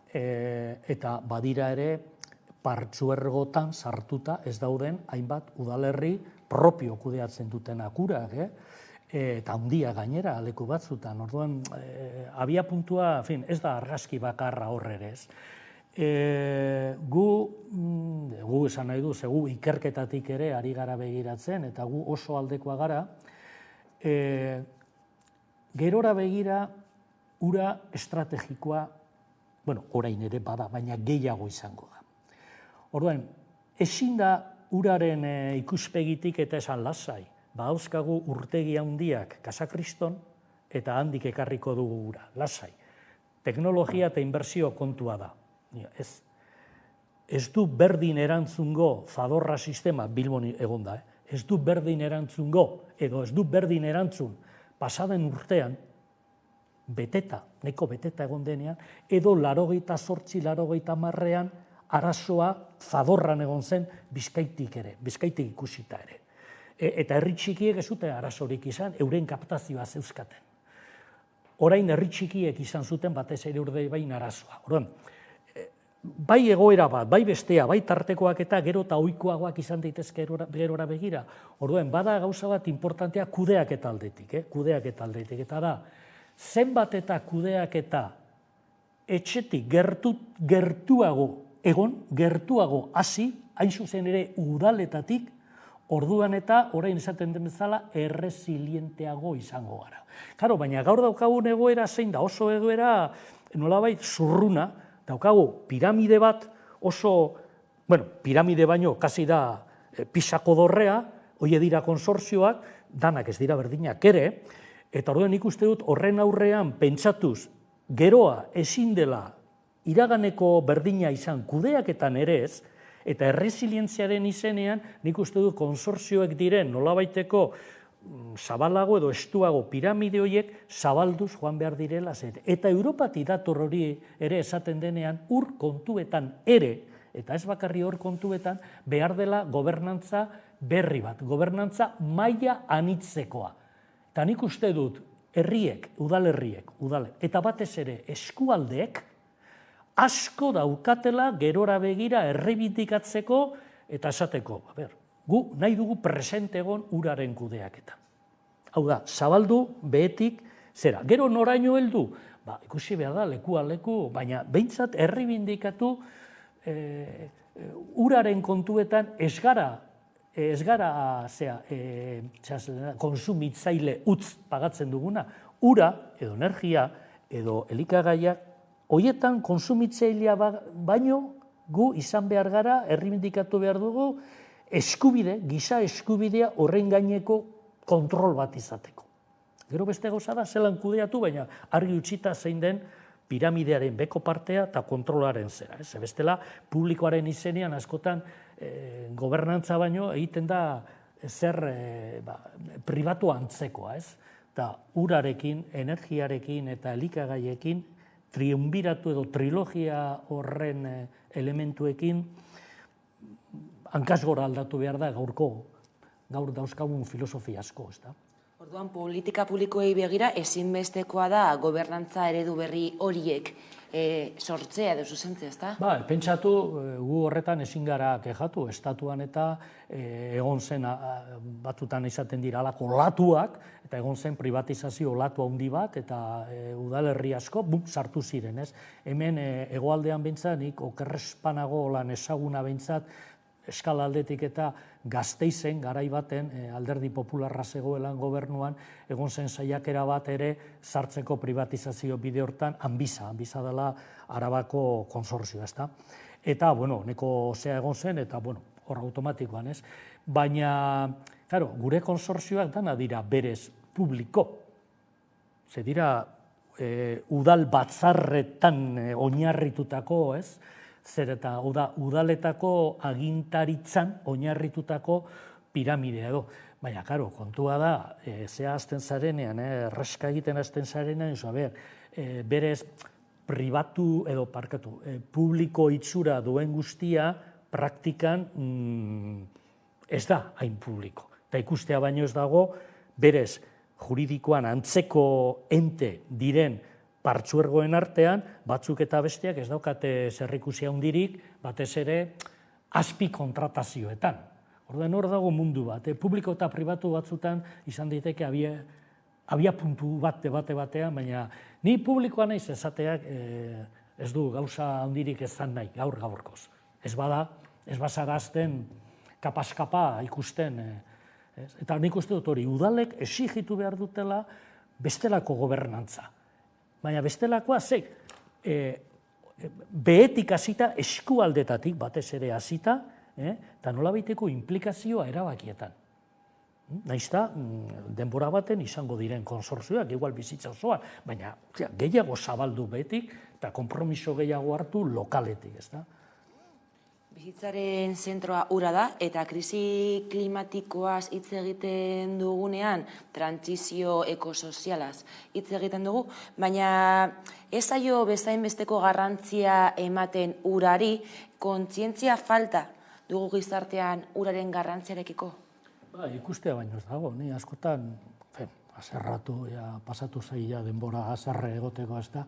Eta badira ere partzuergotan sartuta ez dauden hainbat udalerri propio kudeatzen dutenak urak, eta handia gainera leku batzutan. Orduan, abia puntua, ez da argazki bakarra horre ere ez. Gu esan nahi du, gu ikerketatik ere ari gara begiratzen, eta gu oso aldekoa gara, gerora begira ura estrategikoa, orain ere bada, baina gehiago izango da. Orduan, ezin da uraren ikuspegitik eta esan lasai, bauzkagu urtegi handiak Kasakriston eta handik ekarriko dugu ura, lasai. Teknologia eta inbertsio kontua da. Ez du berdin erantzungo Zadorra sistema, Bilbon egon da, ez du berdin erantzungo, edo ez du berdin erantzun pasaden urtean, beteta, neko beteta egon denean, edo 88-90 arazoa Zadorran egon zen Bizkaitik ikusita ere. Eta herri txikiek ez zuten arazorik izan, euren kaptazioa zeuzkaten. Orain herri txikiek izan zuten batez ere Urdaibain arazoa. Orduan, bai egoera bat, bai bestea, bai tartekoak eta gero eta ohikoagoak izan daitezke gerora begira. Orduan, bada gauza bat importantea kudeaketa aldetik, eta da, zenbat eta kudeaketa etxetik gertuago hasi, hain zuzen ere udaletatik, orduan eta orain esaten den bezala erresilienteago izango gara. Karo, baina gaur daukagun egoera zein da, oso egoera nolabait zurruna, daukagu piramide bat oso, piramide baino kasi da pisako dorrea, hoi dira konsortzioak, danak ez dira berdinak ere, eta orduan ikuste dut horren aurrean pentsatuz geroa ezin dela iraganeko berdina izan kudeaketan ere ez, Eta erresilientziaren izenean, nik uste du konsortzioek diren nolabaiteko zabalago edo estuago piramide horiek zabalduz joan behar direla zen. Eta Europatik dator hori ere esaten denean, ur kontuetan ere, eta ez bakarri hor kontuetan, behar dela gobernantza berri bat, gobernantza maila anitzekoa. Eta nik uste dut, herriek, udalerriek, eta batez ere eskualdeek, asko daukatela gerora begira errebindikatzeko eta esateko. Gu nahi dugu presente egon uraren kudeaketa. Hau da, zabaldu behetik zera. Gero noraino heldu? Ikusi behar da, lekua leku, baina behintzat errebindikatu uraren kontuetan ez gara konsumitzaile utz pagatzen duguna. Ura, edo energia, edo elikagaiak, hoietan konsumitzailea baino gu izan behar gara, errebindikatu behar dugu, eskubide, giza eskubidea horren gaineko kontrol bat izateko. Gero beste gauza da, zelan kudeatu, baina argi utxita zein den piramidearen beko partea eta kontrolaren zera. Bestela, publikoaren izenean askotan gobernantza baino egiten da zer pribatu antzekoa. Eta urarekin, energiarekin eta elikagaiekin, triunbiratu edo trilogia horren elementuekin, hankasgora aldatu behar da gaur dauzkagun filosofia asko, ez da? Orduan, politika publikoei begira ezinbestekoa da gobernantza eredu berri horiek sortzea edo zuzentzea, ez da? Pentsatu, gu horretan ezin gara kexatu, estatuan eta egon zen batutan izaten dira alako olatuak, eta egon zen privatizazio olatu handi bat, eta udalerri asko, sartu ziren, ez? Hemen hegoaldean behintzat, nik okerrespanago lan ezaguna behintzat, eskala aldetik eta Gasteizen, garai baten, alderdi popularra zegoelan gobernuan, egon zen saiakera bat ere sartzeko privatizazio bide hortan, Anbisa dela Arabako konsortzioa, ez da? Eta, neko zea egon zen, eta, hor automatikoan, ez? Baina, gure konsortzioak dana dira berez publiko. Ze dira, udal batzarretan oinarritutako, ez? Zer eta udaletako agintaritzan oinarritutako piramidea edo. Baina, kontua da, zea azten zarenean, erreska egiten azten zarenean, berez pribatu edo publiko itxura duen guztia praktikan ez da hain publiko. Eta ikustea baino ez dago, berez juridikoan antzeko ente diren partzuergoen artean, batzuk eta besteak ez daukate zerrikusia handirik, batez ere, azpi kontratazioetan. Orduan hor dago mundu bat, publiko eta pribatu batzutan izan daiteke abia puntu bat debate batean, baina ni publikoa naiz esateak ez du gauza handirik ezan nahi, gaur-gaurkoz. Ez bazarazten kapaz-kapa ikusten. Eta nik uste dut hori, udalek exigitu behar dutela bestelako gobernantza. Baina bestelakoa, behetik hasita, eskualdetatik batez ere hasita, eta nolabaiteko implikazioa erabakietan. Naizta, denbora baten izango diren konsortzioak, igual bizitza osoan, baina gehiago zabaldu behetik, eta konpromiso gehiago hartu lokaletik, ez da? Bizitzaren zentroa ura da, eta krisi klimatikoaz hitz egiten dugunean, trantsizio ekosozialaz hitz egiten dugu, baina ez zaio bezainbesteko garrantzia ematen urari, kontzientzia falta dugu gizartean uraren garrantziarekiko? Ikustea baino ez dago, ni askotan, azerratu, pasatu zaila denbora azarre egoteko ez da,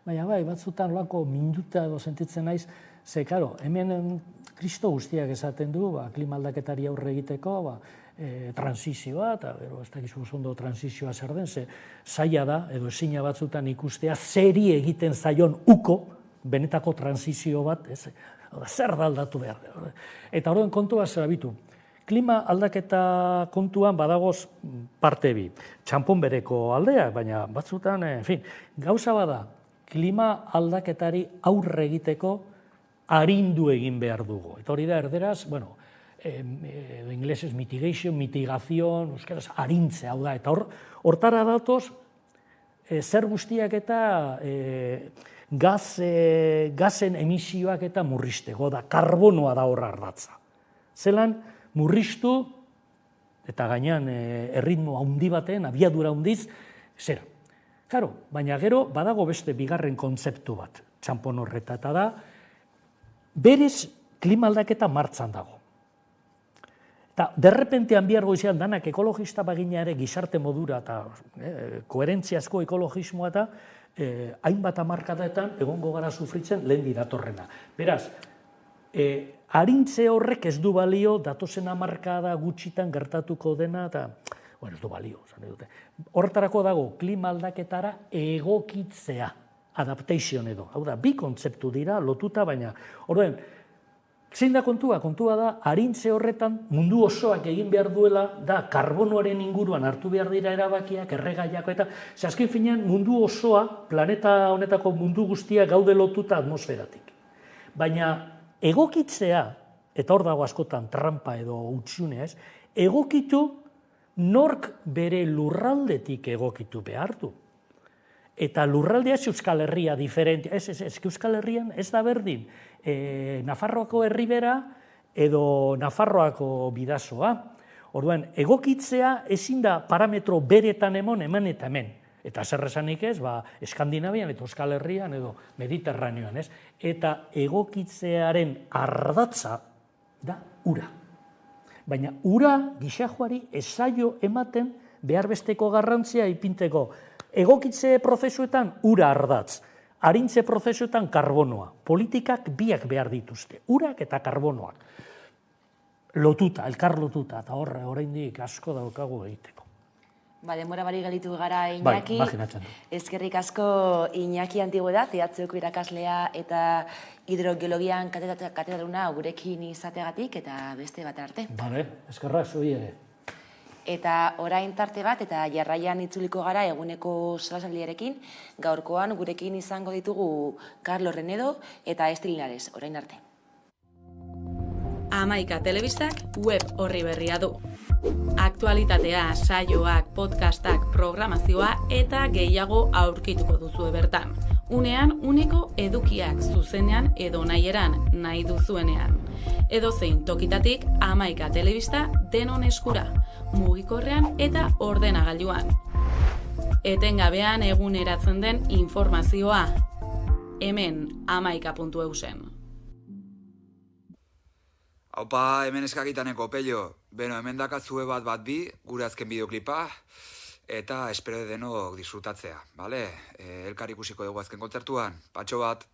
baina batzutan lako minuta edo sentitzen naiz, ze, hemen kristo guztiak esaten du, klima aldaketari aurre egiteko, transizioa, eta ez dakizu ondo transizioa zer den, ze zaila da, edo ezina batzutan ikustea, zeri egiten zaion uko, benetako transizio bat, zer da aldatu behar. Eta horren kontua zer abitu. Klima aldaketa kontuan badagoz parte bi. Txanpon bereko aldeak, baina batzutan, gauza bada, klima aldaketari aurre egiteko arindu egin behar dugu. Eta hori da, erderaz, inglesez mitigation, mitigazion, euskaraz, arintzea, hau da. Eta hortara datoz, zer guztiak eta gazen emisioak eta murrizteko, da karbonoa da horra ardatza. Zelan murriztu, eta gainean erritmo handi baten, abiadura handiz, zera. Claro, baina gero badago beste bigarren kontzeptu bat, txanpon horreta, eta da, berez klima aldaketa martzan dago. Eta derrepentean bihar goizean danak ekologista bagina ere gizarte modura eta koherentziazko ekologismoa eta hainbat hamarkadaetan egongo gara sufritzen lehen datorrena. Beraz, arintze horrek ez du balio datozen hamarkada gutxitan gertatuko dena eta, ez du balio, horretarako dago klima aldaketara egokitzea, adaptation edo. Hau da, bi kontzeptu dira lotuta, baina, orduan, zein da kontua? Kontua da, arintze horretan mundu osoak egin behar duela, da karbonoaren inguruan hartu behar dira erabakiak, erregaiako eta, azken finean mundu osoa, planeta honetako mundu guztia gaude lotuta atmosferatik. Baina egokitzea, eta hor dago askotan trampa edo utxunea ez, egokitu nork bere lurraldetik egokitu behar du. Eta lurraldea ez Euskal Herria diferentia, ez Euskal Herrian ez da berdin, Nafarroako herribera edo Nafarroako bidazoa. Orduan, egokitzea ezin da parametro beretan hemen eta hemen. Eta zer esanik ez, Eskandinavian eta Euskal Herrian edo Mediterraneoan ez. Eta egokitzearen ardatza da ura. Baina ura gixajoari esaio ematen behar besteko garrantzia ipinteko. Egokitze prozesuetan ura ardatz, arintze prozesuetan karbonoa. Politikak biak behar dituzte, urak eta karbonoak. Lotuta, elkar lotuta, eta oraindik asko daukagu egiteko. Denbora bari galitu gara Iñaki. Eskerrik asko Iñaki Antigüedad, EHUko irakaslea eta hidrogeologian katedraduna gurekin izateagatik eta beste bat arte. Eskerrak zui ere. Eta orain tarte bat eta jarraian itzuliko gara eguneko solasaldiarekin, gaurkoan gurekin izango ditugu Carlos Renedo eta Esti Linares, orain arte. Hamaika telebistak web orri berria du. Aktualitatea, saioak, podcastak, programazioa eta gehiago aurkituko duzu bertan. Unean, uneko edukiak zuzenean edo nahieran, nahi duzuenean. Edozein tokitatik Hamaika telebista denon eskura, mugikorrean eta ordenagailuan. Etengabean eguneratzen den informazioa. Hemen hamaika.eusen. Haupa, hemen eskakitaneko, pello. Beno, hemen dakatzue bat bi, gure azken bideoklipa, eta espero denok disfrutatzea, bale? Elkar ikusiko dugu azken kontzertuan, patxo bat.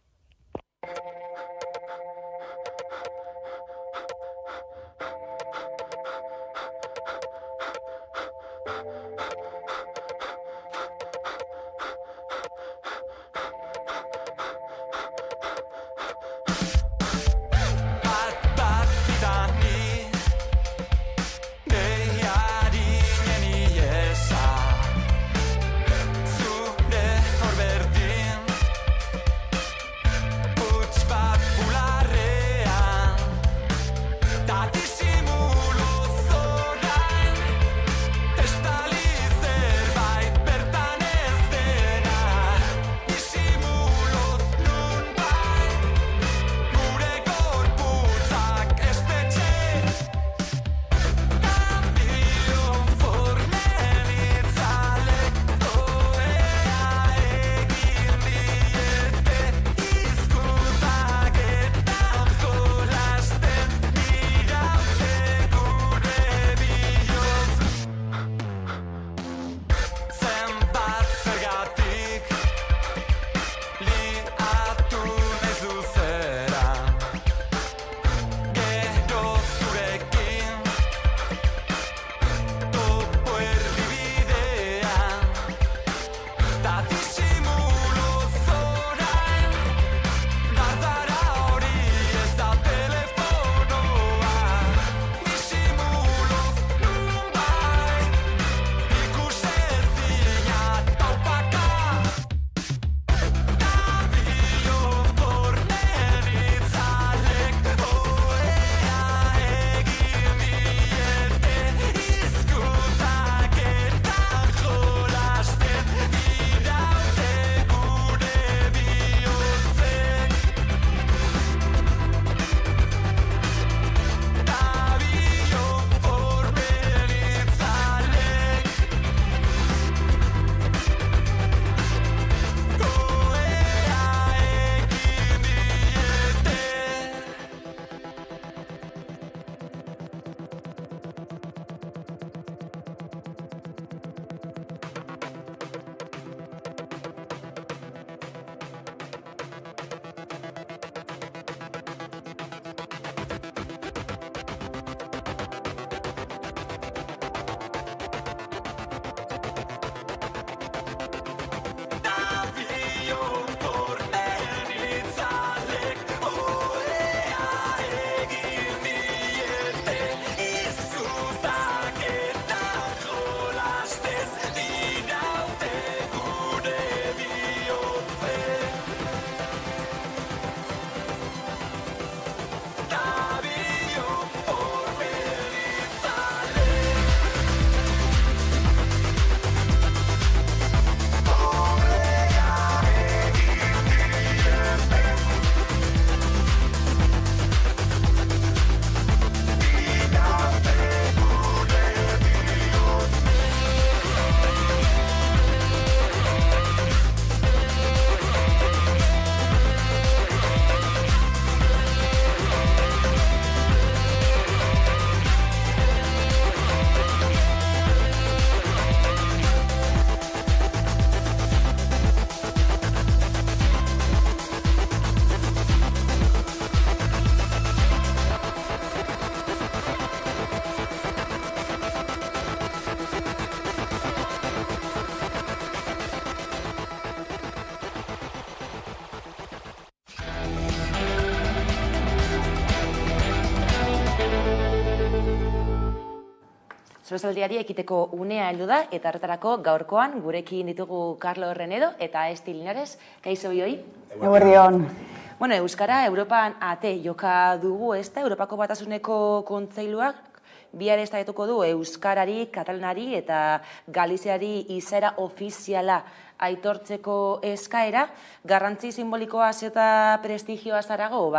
Zorozaldiari ekiteko unea heldu da, eta horretarako gaurkoan gurekin ditugu Carlos Renedo eta Esti Linares. Kaixo bioi? Eguerdion. Bueno, Euskara Europan ate joka dugu, ez da? Europako Batasuneko Kontseiluak bihar eztabaidatuko du Euskarari, Katalanari eta Galiziari izaera ofiziala aitortzeko eskaera. Garrantzi simbolikoa eta prestigioa zarago,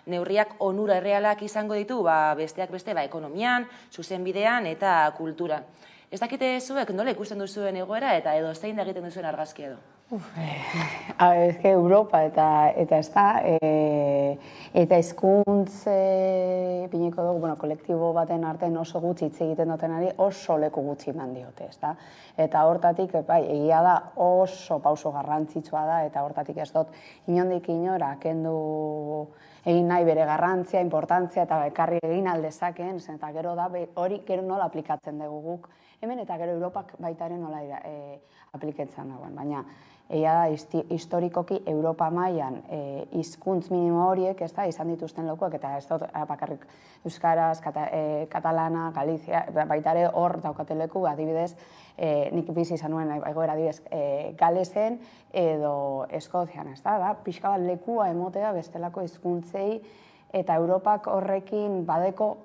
neurriak onura errealak izango ditu, besteak beste, ekonomian, zuzenbidean eta kultura. Ez dakite zuek nola ikusten duzuen egoera eta edo zein da egiten duzuen argazki edo? Ez que Europa eta ez da, eta hizkuntz piniko dugu, kolektibo baten artean oso gutxi hitz egiten dutenari oso leku gutxi eman diote, ez da? Eta hortatik, egia da oso pauso garrantzitsua da, eta hortatik ez dut inondik inora kendu egin nahi bere garrantzia, importantzia eta ekarri egin aldezakeen, eta gero da hori gero nola aplikatzen dugu guk hemen, eta gero Europak baitaren nola aplikatzen dagoen, baina egia da, historikoki Europa mailan hizkuntz minimo horiek izan dituzten lokuak, eta ez dut bakarrik Euskaraz, Katalana, Galizia, baita ere hor daukate leku, adibidez, nik bizi izan nuen egoera adibidez Galesen edo Eskozian, ez da, pixka bat lekua emotea bestelako hizkuntzei, eta Europak horrekin badeko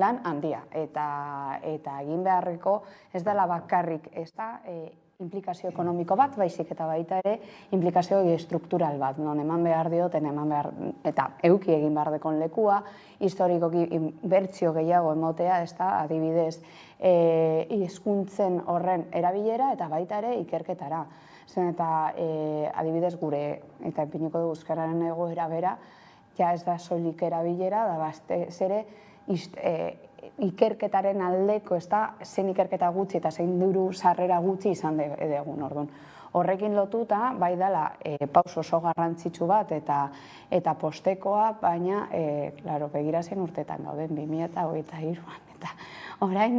lan handia, eta egin beharreko ez dela bakarrik, ez da, implikazio ekonomiko bat, baizik eta baita ere implikazio estruktural bat, non eman behar dioten, eta euki egin behar dekon lekua, historikoki inbertsio gehiago emotea, ez da, adibidez, hizkuntzen horren erabilera eta baita ere ikerketara. Zen eta adibidez gure, eta ipiniko du euskararen egoera bera, ja ez da soilik erabilera, da batez ere ikerketaren aldeko, ez da, zein ikerketa gutxi eta zein diru sarrera gutxi izan egun, orduan. Horrekin lotuta, bai dela, pauso oso garrantzitsu bat eta postekoa, baina, begira zen urtetan gauden, 2023an, eta orain,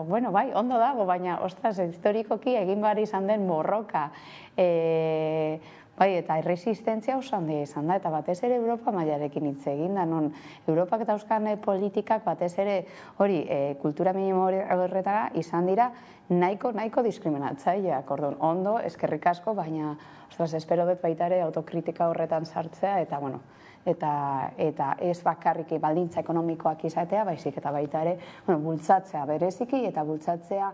bueno, bai, ondo dago, baina, ostras, historikoki egin behar izan den borroka, bai, eta erresistentzia oso handia izan da, eta batez ere Europa mailarekin hitz egin da, non Europak eta Euskal politikak batez ere hori kultura minimo horretara izan dira nahiko diskriminatzaileak, orduan, ondo, eskerrik asko, baina, ostras, espero dut baita ere autokritika horretan sartzea, eta, bueno, eta ez bakarrik baldintza ekonomikoak izatea, baizik eta baita ere, bultzatzea bereziki, eta bultzatzea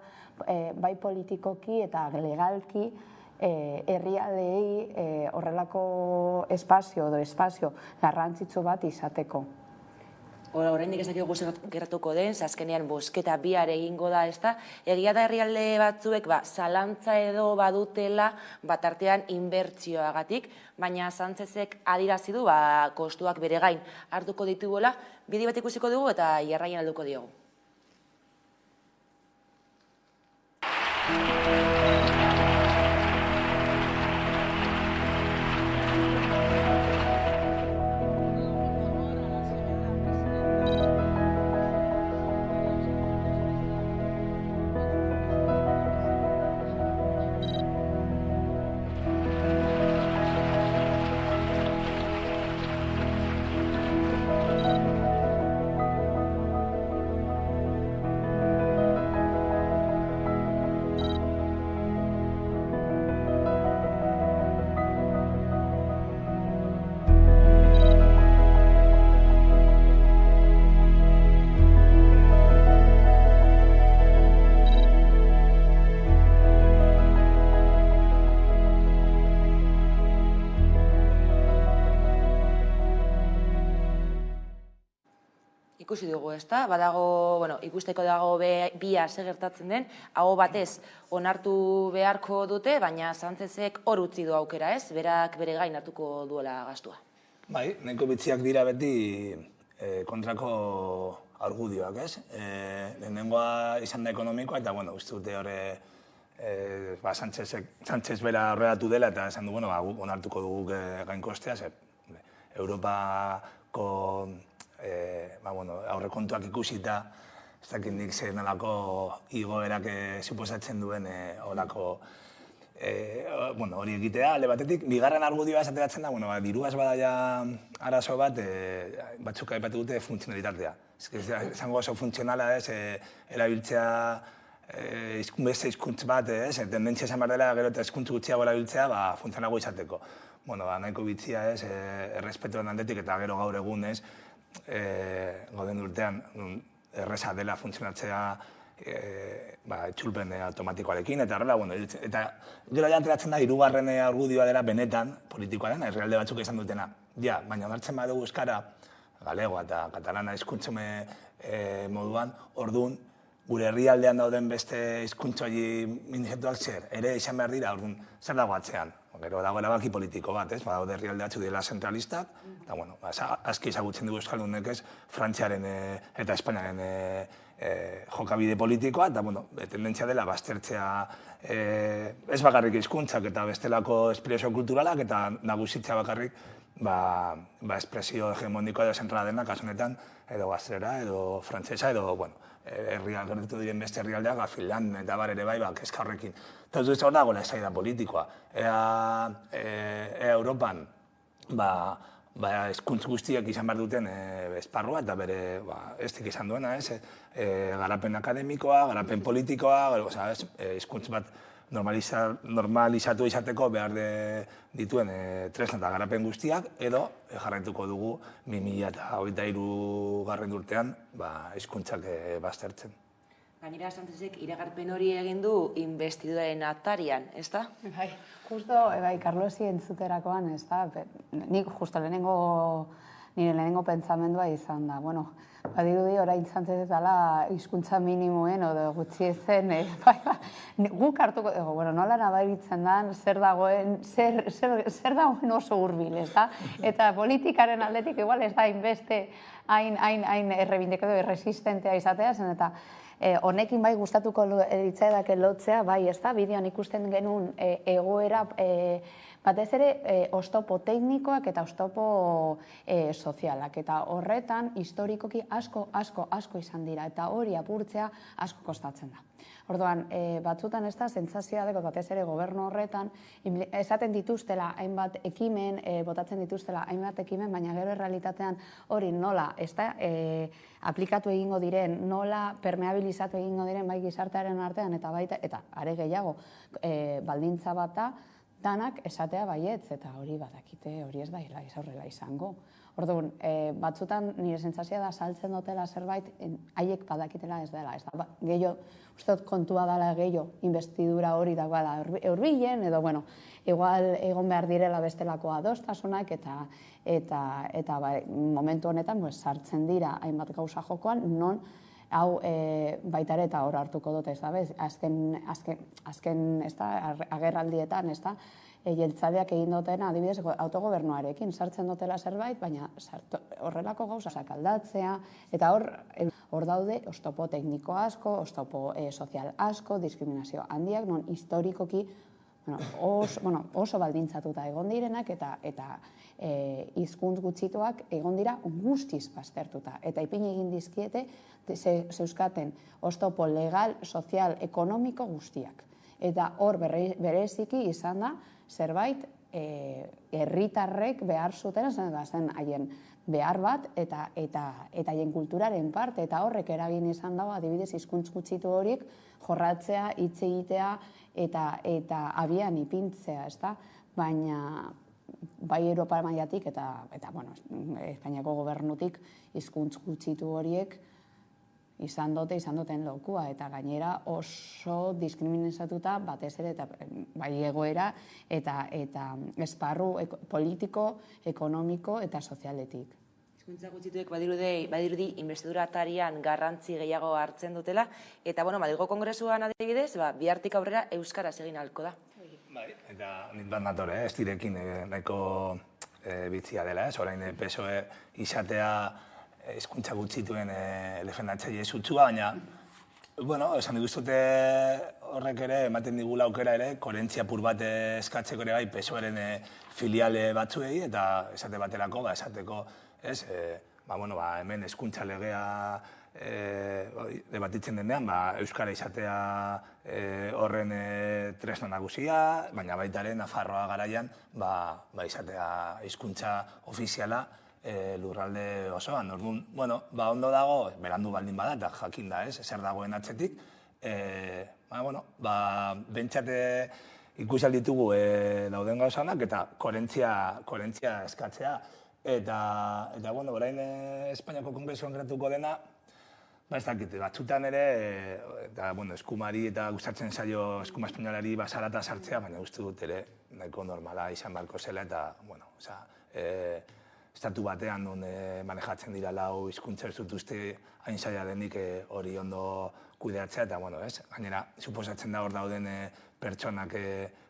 bai politikoki eta legalki, herrialdeei horrelako espazio garrantzitsu bat izateko. Oraindik ez dakigu gertatuko den, azkenean bozketa bihar egingo da, ez da? Egia da herrialde batzuek zalantza edo badutela batartean inbertsioagatik, baina Sánchezek adirazi du kostuak bere gain hartuko dituela, bide bat ikusiko dugu eta jarraian helduko diogu. Ikusi dugu, ez da? Badago, ikusteko dago bihar zer gertatzen den, hau batez onartu beharko dute, baina Sánchezek hor utzi du aukera, ez? Berak bere gain hartuko duela gastua. Bai, nahiko bitxiak dira beti kontrako argudioak, ez? Lehenengoa izan da ekonomikoa, eta, uste dute horre Sánchez bera horretatu dela, eta esan du, onartuko dugu gainkostea, zer Europako aurrekontuak ikusita, ez dakit nik zer nolako igoerak suposatzen duen olako hori egitea, alde batetik, bigarren argudioa esateratzen da, diruaz badaia arazo bat, batzuk aipatu dute funtzionalitatea. Zango oso funtzionala ez, erabiltzea beste hizkuntz bat, tendentzia esan behar dela, gero eta hizkuntz gutxiago erabiltzea, funtzionago izateko. Nahiko bitzia ez, errespetuen aldetik eta gero gaur egun ez, gauden urtean, erreza dela funtzionatzea etxulpen automatikoarekin, eta horrela, eta gero janteratzen da, hirugarren argudioa dela benetan, politikoa dena, herrialde batzuk izan dutena. Ja, baina onartzen badugu euskara, galegoa eta katalana hizkuntzume moduan, orduan, gure herrialdean dauden beste hizkuntzoi minizatuak ere izan behar dira, orduan, zer dago atzean? Gero dago erabaki politiko bat, ez? Badaude herrialde batzuk dira zentralistak, eta, aski ezagutzen dugu euskaldunek ez, Frantziaren eta Espainiaren jokabide politikoa, eta, tendentzia dela baztertzea ez bakarrik hizkuntzak eta bestelako espresio kulturalak, eta nagusitzea bakarrik espresio hegemonikoa edo zentrala dena, kasu honetan, edo gaztelera, edo frantsesa, edo, gertatu diren beste herrialdeak, Finland eta bar ere bai, kezka horrekin. Eta ez dut hor dagoela ezaida politikoa. Europan, hizkuntz guztiak izan behar duten esparrua, eta bere estik izan duena, garapen akademikoa, garapen politikoa, hizkuntz bat normalizatu izateko behar dituen tresna eta garapen guztiak, edo jarraituko dugu 2023 urtean hizkuntzak baztertzen. Gainera, Sánchezek iragarpen hori egin du investiduraren atarian, ez da? Bai, justo, Carlosi entzuterakoan, ez da, nik justo nire lehenengo pentsamendua izan da, badirudi orain Sánchez dela hizkuntza minimoen, edo gutxi ezen, guk hartuko, nola nabaritzen den, zer dagoen oso hurbil, ez da? Eta politikaren aldetik igual ez da hainbeste, hain errebindeko edo erresistentea izatea zen, eta honekin bai gustatuko ditzaidake lotzea, bai, ez da, bideoan ikusten genuen egoera, batez ere oztopo teknikoak eta oztopo sozialak. Eta horretan, historikoki asko izan dira, eta hori apurtzea asko kostatzen da. Orduan, batzutan ez da, sentsazioa deko batez ere gobernu horretan, esaten dituztela hainbat ekimen, botatzen dituztela hainbat ekimen, baina gero errealitatean hori nola, ez da, aplikatu egingo diren, nola permeabilizatu egingo diren bai gizartearen artean, eta baita, eta are gehiago, baldintza bat da, danak esatea baietz, eta hori badakite, hori ez daila horrela izango. Orduan, batzutan nire sentsazioa da saltzen dutela zerbait, haiek badakitela ez dela. Gehiago, uste dut kontua dela gehiago, investidura hori dagoela hurbilen, edo, igual egon behar direla bestelako adostasunak, eta momentu honetan sartzen dira hainbat gauza jokoan, non hau baitare eta hor hartuko dute, ez da, azken agerraldietan, ez da, jeltzaleak egin dutena, adibidez, autogobernuarekin sartzen dutela zerbait, baina horrelako gauzak aldatzea, eta hor daude oztopo tekniko asko, oztopo sozial asko, diskriminazio handiak, non historikoki oso baldintzatuta egon direnak, eta hizkuntz gutxituak egon dira guztiz baztertuta. Eta ipin egin dizkiete, zeuzkaten oztopo legal, sozial, ekonomiko guztiak. Eta hor bereziki izan da, zerbait herritarrek behar zuten, zen haien behar bat, eta haien kulturaren parte, eta horrek eragin izan dago, adibidez, hizkuntz gutxitu horiek jorratzea, hitz egitea, eta abian ipintzea, ez da? Baina, bai Europa mailatik eta Espainiako gobernutik hizkuntz gutxitu horiek izan duten lokua, eta gainera oso diskriminazatuta batez ere, eta bai egoera, eta esparru politiko, ekonomiko eta sozialetik. Hizkuntza gutxituek badirudi investidura atarian garrantzi gehiago hartzen dutela, eta Madrilgo Kongresuan adibidez, bihartik aurrera euskaraz egin ahalko da. Bai, eta nik bat natore, ez direkin nahiko bitzia dela, orain PSOE izatea hizkuntza gutxituen defendatzaile sutsua, baina, esan diguztute horrek ere, ematen digula aukera ere, koherentzia pur bat eskatzeko ere bai PSOEren filiale batzuei, eta esate baterako, esateko, hemen hezkuntza legea debatitzen denean, euskara izatea horren tresna nagusia, baina baitaren Nafarroa garaian izatea hizkuntza ofiziala lurralde osoan. Orduan, ondo dago, berandu baldin bada, eta jakin da, zer dagoen atzetik, bentsat ikusi ditugu dauden gauzanak, eta koherentzia eskatzea. Eta, orain Espainiako Kongresuan geratuko dena, ez dakit, batzutan ere, eta, eskumari eta gustatzen zaio eskuma espainolari basarata sartzea, baina uste dut ere, nahiko normala izan beharko zela, eta, estatu batean non manejatzen dira lau hizkuntza ez dut uste hain zaila denik hori ondo kudeatzea, eta, gainera, suposatzen da hor dauden pertsonak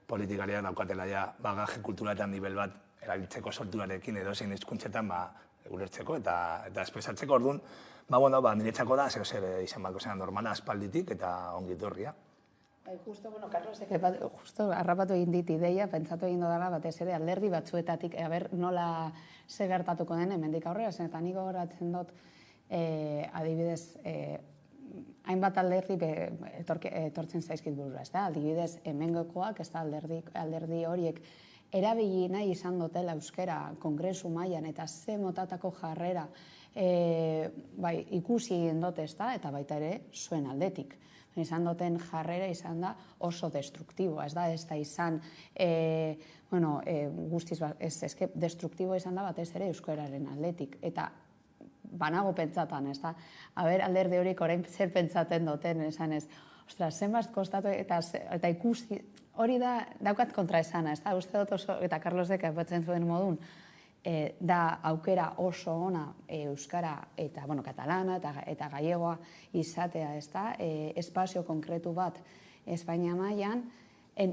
politikariak daukatela ja bagaje kulturaletan nivel bat erabiltzeko sorturarekin edozein hizkuntzetan ulertzeko eta espresatzeko. Orduan, niretzako da, zer izan bako zen normala aspalditik eta ongi etorria. Justo, Carlosek harrapatu egin dit ideia, pentsatu egin dudala batez ere alderdi batzuetatik, nola ze gertatuko den hemendik aurrera, zen eta nik gogoratzen dut, adibidez, hainbat alderdi etortzen zaizkit burura, ez da? Adibidez, hemengokoak, ez da, alderdi horiek erabili nahi izan dutela euskera kongresu mailan eta ze motatako jarrera ikusi egin dute, ez da, eta baita ere zuen aldetik. Izan duten jarrera izan da oso destruktiboa, ez da izan, guztiz, destruktiboa izan da batez ere euskararen aldetik. Eta banago pentsatan, ez da, alderdi horik orain zer pentsaten duten, esan ez, ostras, zenbat kostatu eta ikusi, hori da, daukat kontraesana, ez da, uste dut oso, eta Carlosek aipatzen zuen modun, da aukera oso ona euskara eta, katalana eta gallegoa izatea, ez da, espazio konkretu bat Espainia mailan,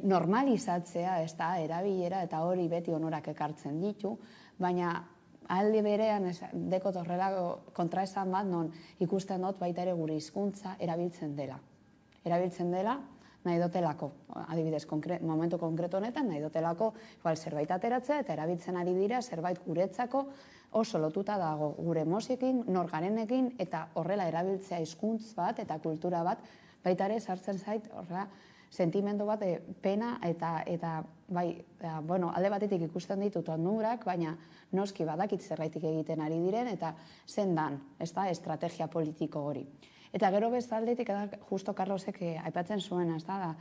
normalizatzea, ez da, erabilera eta hori beti onorak ekartzen ditu, baina aldi berean dekot horrelako kontraesan bat non ikusten dut baita ere gure hizkuntza erabiltzen dela. Erabiltzen dela nahi dotelako, adibidez, momentu konkretu honetan, nahi dotelako zerbait ateratzea eta erabiltzen ari dira zerbait guretzako oso lotuta dago gure emoziekin, norgarenekin eta horrela erabiltzea hizkuntz bat eta kultura bat baita ere sartzen zait horrela sentimendu bat pena eta alde batetik ikusten ditut onurak, baina noski badakit zerbaitik egiten ari diren eta zendan, ez da, estrategia politiko hori. Eta gero bestaldetik, justo Carlosek aipatzen zuen, ez da,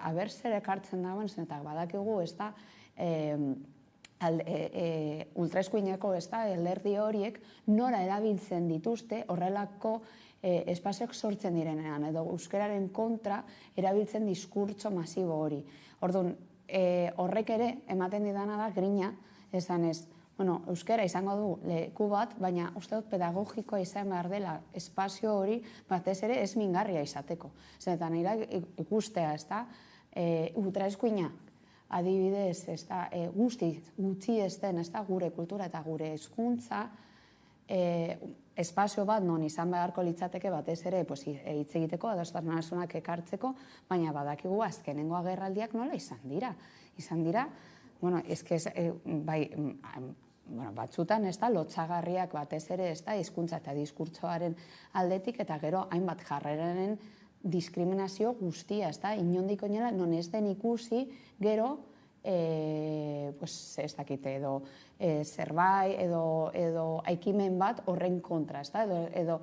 aber zer ekartzen dagoen, eta badakigu, ez da, ultraeskuineko, ez da, alderdi horiek nora erabiltzen dituzte horrelako espazioak sortzen direnean, edo euskararen kontra erabiltzen diskurtso masibo hori. Orduan, horrek ere, ematen didana da, grina, esan ez, euskara izango du leku bat, baina uste dut pedagogikoa izan behar dela espazio hori batez ere ez mingarria izateko. Zenetan ikustea, ez da, ultraeskuina adibidez, ez da, gutxi ez den, ez da, gure kultura eta gure hizkuntza espazio bat non izan beharko litzateke batez ere hitz egiteko, adostasunak ekartzeko, baina badakigu azkenengo agerraldiak nola izan dira. Izan dira, batzutan ez da, lotsagarriak batez ere ez da, hizkuntza eta diskurtsoaren aldetik eta gero hainbat jarreraren diskriminazio guztia, ez da, inondik oinera, non ez den ikusi gero, ez dakite, edo zerbait, edo aikimen bat horren kontra, ez da, edo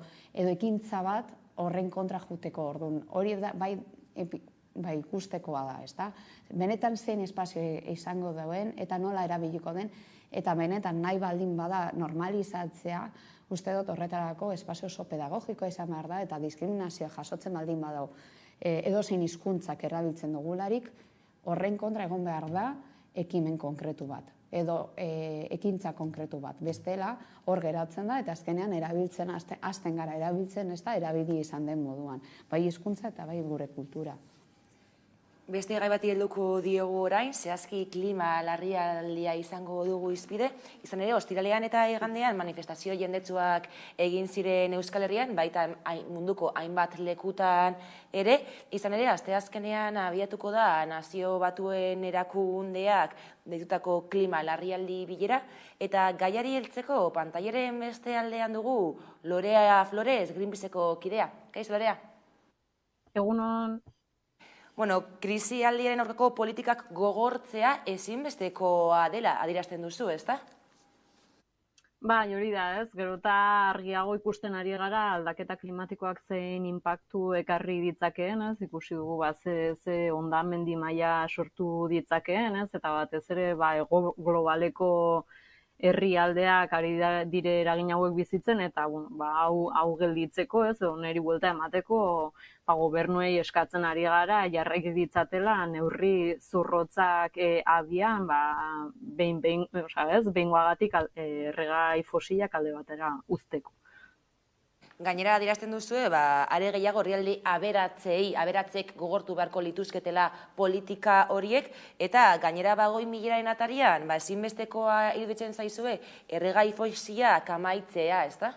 ekintza bat horren kontra juteko orduan. Hori bai ikustekoa da, ez da. Benetan zein espazio izango duen eta nola erabiliko den, eta benetan nahi baldin bada normalizatzea, uste dut horretarako espazio oso pedagogikoa izan behar da, eta diskriminazioa jasotzen baldin badau. Edozein hizkuntzak erabiltzen dugularik, horren kontra egon behar da ekimen konkretu bat, edo ekintza konkretu bat. Bestela, hor geratzen da, eta azkenean erabiltzen, hasten gara erabiltzen, ez da, erabili izan den moduan. Bai hizkuntza eta bai gure kultura. Beste gai bati helduko diogu orain, zehazki klima larrialdia izango dugu izpide. Izan ere, ostiralean eta igandean manifestazio jendetsuak egin ziren Euskal Herrian, baita munduko hainbat lekutan ere. Izan ere, asteazkenean abiatuko da Nazio Batuen Erakundeak deitutako klima larrialdi bilera, eta gaiari heltzeko pantailaren beste aldean dugu Lorea Flores, Greenpeaceko kidea. Kaixo, Lorea? Egunon. Bueno, krisialdiaren aurkako politikak gogortzea ezinbestekoa dela adierazten duzu, ezta? Bai, hori da, ez? Gero eta argiago ikusten ari gara aldaketa klimatikoak zein inpaktu ekarri ditzakeen, ez? Ikusi dugu ze hondamendi maila sortu ditzakeen, ez? Eta batez ere hego globaleko herrialdeak ari dire eragin hauek bizitzen, eta hau gelditzeko, ez, neri buelta emateko, gobernuei eskatzen ari gara, jarraik ditzatela, neurri zurrotzak abian, behingoagatik erregai fosilak alde batera uzteko. Gainera adierazten duzue, are gehiago herrialde aberatzek gogortu beharko lituzketela politika horiek, eta gainera 20.000-aren atarian, ezinbestekoa iruditzen zaizue erregai fosilak amaitzea, ezta?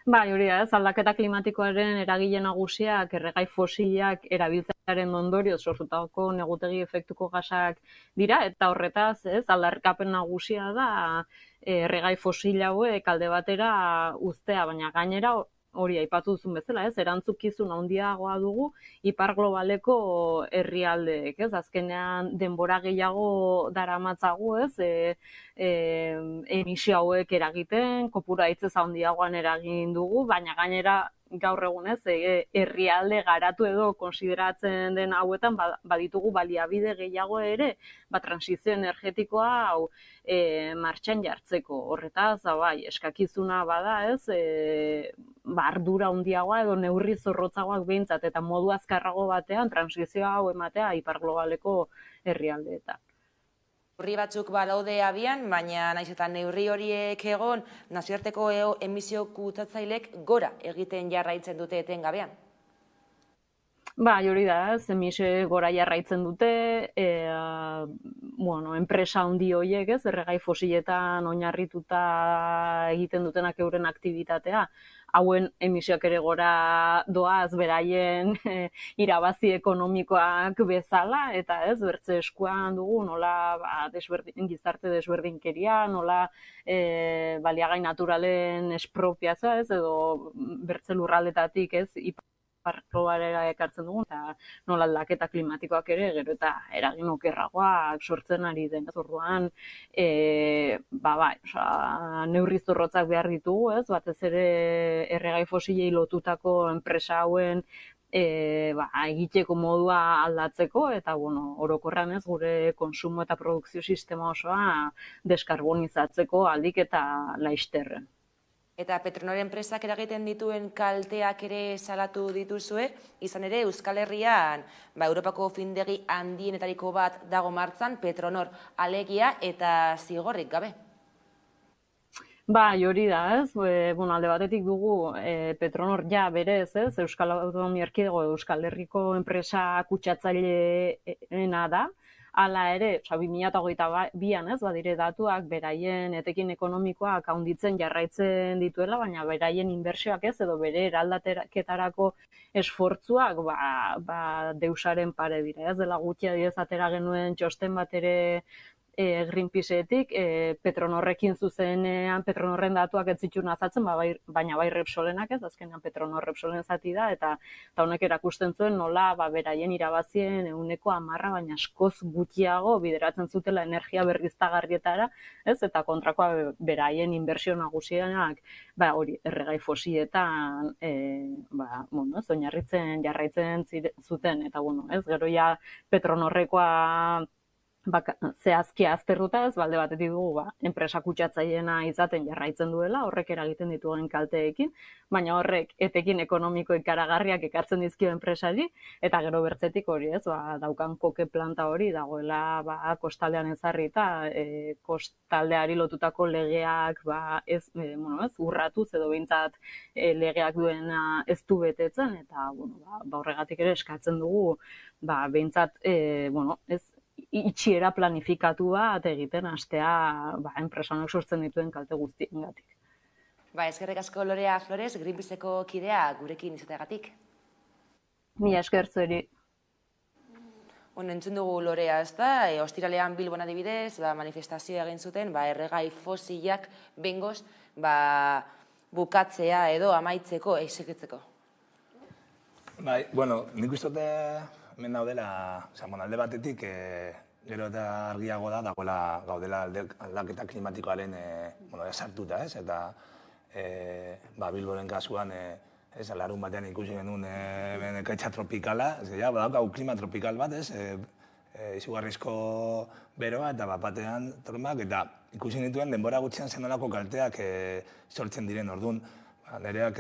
Bai, hori da, ez, aldaketa klimatikoaren eragile nagusiak erregai fosilak erabiltzearen ondorioz sortutako negutegi efektuko gasak dira, eta horretaz, ez, aldarrikapen nagusia da erregai fosil hauek alde batera uztea, baina gainera hori aipatu duzun bezala, ez, erantzukizun handiagoa dugu ipar globaleko herrialdeek, ez, azkenean denbora gehiago daramatzagu, ez, emisio hauek eragiten, kopuru haitzez handiagoan eragin dugu, baina gainera gaur egunez herrialde garatu edo konsideratzen den hauetan baditugu baliabide gehiago ere, transizio energetikoa hau martxan jartzeko. Horretaz, eskakizuna bada, ez, ardura handiagoa edo neurri zorrotzagoak behintzat, eta modu azkarrago batean transizioa hau ematea ipar globaleko herrialdeetan. Neurri batzuk badaude abian, baina naiz eta neurri horiek egon, nazioarteko emisio kutsatzailek gora egiten jarraitzen dute etengabean. Bai, hori da, emisio gora jarraitzen dute, enpresa handi horiek, ez, erregai fosiletan oinarrituta egiten dutenak euren aktibitatea, hauen emisioak ere gora doaz beraien irabazi ekonomikoak bezala, eta ez, bertze eskuan dugu nola gizarte desberdinkeria, nola baliagai naturalen espropiazioa, ez, edo bertze lurraldetatik, ez, iparrobarera ekartzen dugu, eta nola aldaketa klimatikoak ere, gero eta eragin okerragoak sortzen ari den. Orduan, neurri zorrotzak behar ditugu, ez, batez ere erregai fosilei lotutako enpresa hauen egiteko modua aldatzeko, eta orokorrean ez, gure konsumo eta produkzio sistema osoa deskarbonizatzeko aldik eta laizterren. Eta Petronor enpresak eragiten dituen kalteak ere salatu dituzue, izan ere Euskal Herrian Europako findegi handienetariko bat dago martzan, Petronor alegia eta zigorrik gabe. Bai, hori da, ez, alde batetik dugu Petronor berez, ez, Euskal Autonomia Erkidego Euskal Herriko enpresa kutsatzaileena da. Hala ere, 2022an, ez, badire datuak beraien etekin ekonomikoak handitzen jarraitzen dituela, baina beraien inbertsioak ez, edo bere eraldaketarako esfortzuak deusaren pare dira. Ez dela gutxi adibidez atera genuen txosten bat ere Greenpeaceetik, Petronorrekin zuzenean, Petronorren datuak ez zituen azaltzen, baina bai Repsolenak ez, azkenean Petronor Repsolen zati da, eta honek erakusten zuen nola beraien irabazien 10%, baina askoz gutxiago bideratzen zutela energia berriztagarrietara, ez, eta kontrakoa beraien inbertsio nagusienak, hori, erregai fosiletan, oinarritzen jarraitzen zuten, eta ez, gero ja Petronorrekoa zehazkia azterruta ez, balde batetik dugu enpresa kutsatzaileena izaten jarraitzen duela, horrek eragiten dituen kalteekin, baina horrek etekin ekonomiko ikaragarriak ekartzen dizkio enpresari, eta gero bertzetik hori ez, daukan koke planta hori dagoela kostaldean ezarrita, kostaldeari lotutako legeak ez urratuz edo behintzat legeak duena ez du betetzen, eta horregatik ere eskatzen dugu behintzat ez itxiera planifikatu bat egiten hastea enpresa honek sortzen dituen kalte guztiengatik. Eskerrik asko Lorea Flores, Greenpeaceko kidea gurekin izateagatik. Mila esker zueri. Entzun dugu Lorea, ez da? Ostiralean Bilbon adibidez, manifestazioa egin zuten, erregai fosilak behingoz bukatzea edo amaitzeko, esekitzeko. Nik uste dute hemen daudela, alde batetik, gero eta argiago dagoela gaudela aldaketa klimatikoaren esartuta, ez? Eta Bilboren kasuan, larun batean ikusi genuen ekaitza tropikala, badaukagu klima tropikal bat, ez? Izugarrizko beroa eta batean trombak, eta ikusi nituen denbora gutxian zenolako kalteak sortzen diren orduan. Nereak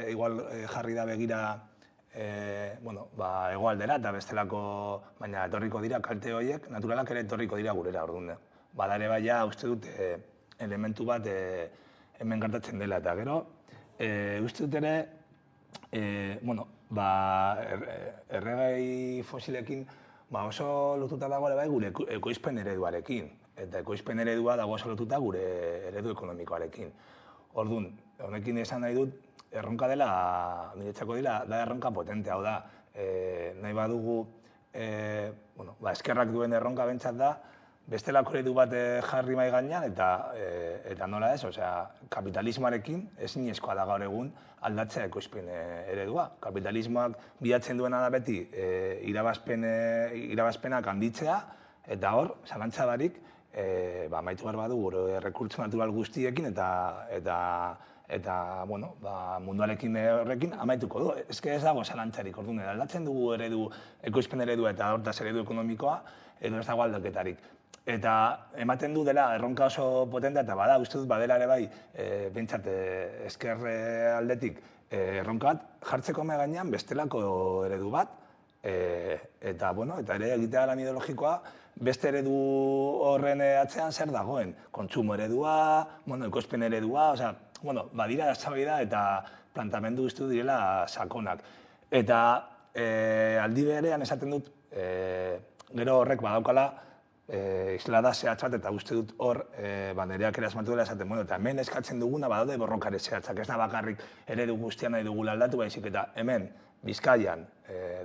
igual jarri da begira hegoaldera eta bestelako, baina etorriko dira kalte horiek, naturalak ere etorriko dira gurera orduan. Bada ere baina uste dut elementu bat hemen gertatzen dela eta gero, uste dut ere, erregai fosilekin oso lotuta dago ere bai gure ekoizpen ereduarekin, eta ekoizpen eredua dago oso lotuta gure eredu ekonomikoarekin. Orduan, honekin esan nahi dut, erronka dela, niretzako da erronka potente, hau da, nahi badugu, eskerrak duen erronka bentsat da, bestelako eredu bat jarri mai gainean, eta nola ez, kapitalismoarekin ezinezkoa da gaur egun aldatzea ekoizpen eredua. Kapitalismoak bilatzen duena da beti irabazpenak handitzea, eta hor, zalantza barik, maitu behar badu gure rekurtso natural guztiekin eta munduarekin horrekin amaituko du. Ez dago zalantzarik, orduan, aldatzen dugu ekoizpen eredua eta hortaz eredu ekonomikoa, edo ez dago aldaketarik. Eta ematen du dela erronka oso potentea, eta uste dut badela ere bai, bentsat esker aldetik erronka bat jartzeko gainean bestelako eredu bat, eta ere egitea lan ideologikoa, beste eredu horren atzean zer dagoen, kontsumo eredua, ekoizpen eredua, badira eztabaida eta plantamendu uste direla sakonak. Eta aldi berean esaten dut, gero horrek badaukala islada zehatz bat, eta uste dut hor, nereak ere asmatu dela esaten, eta hemen eskatzen duguna badaude borrokare zehatzak, ez da bakarrik eredu guztian nahi dugula aldatu baizik, eta hemen Bizkaian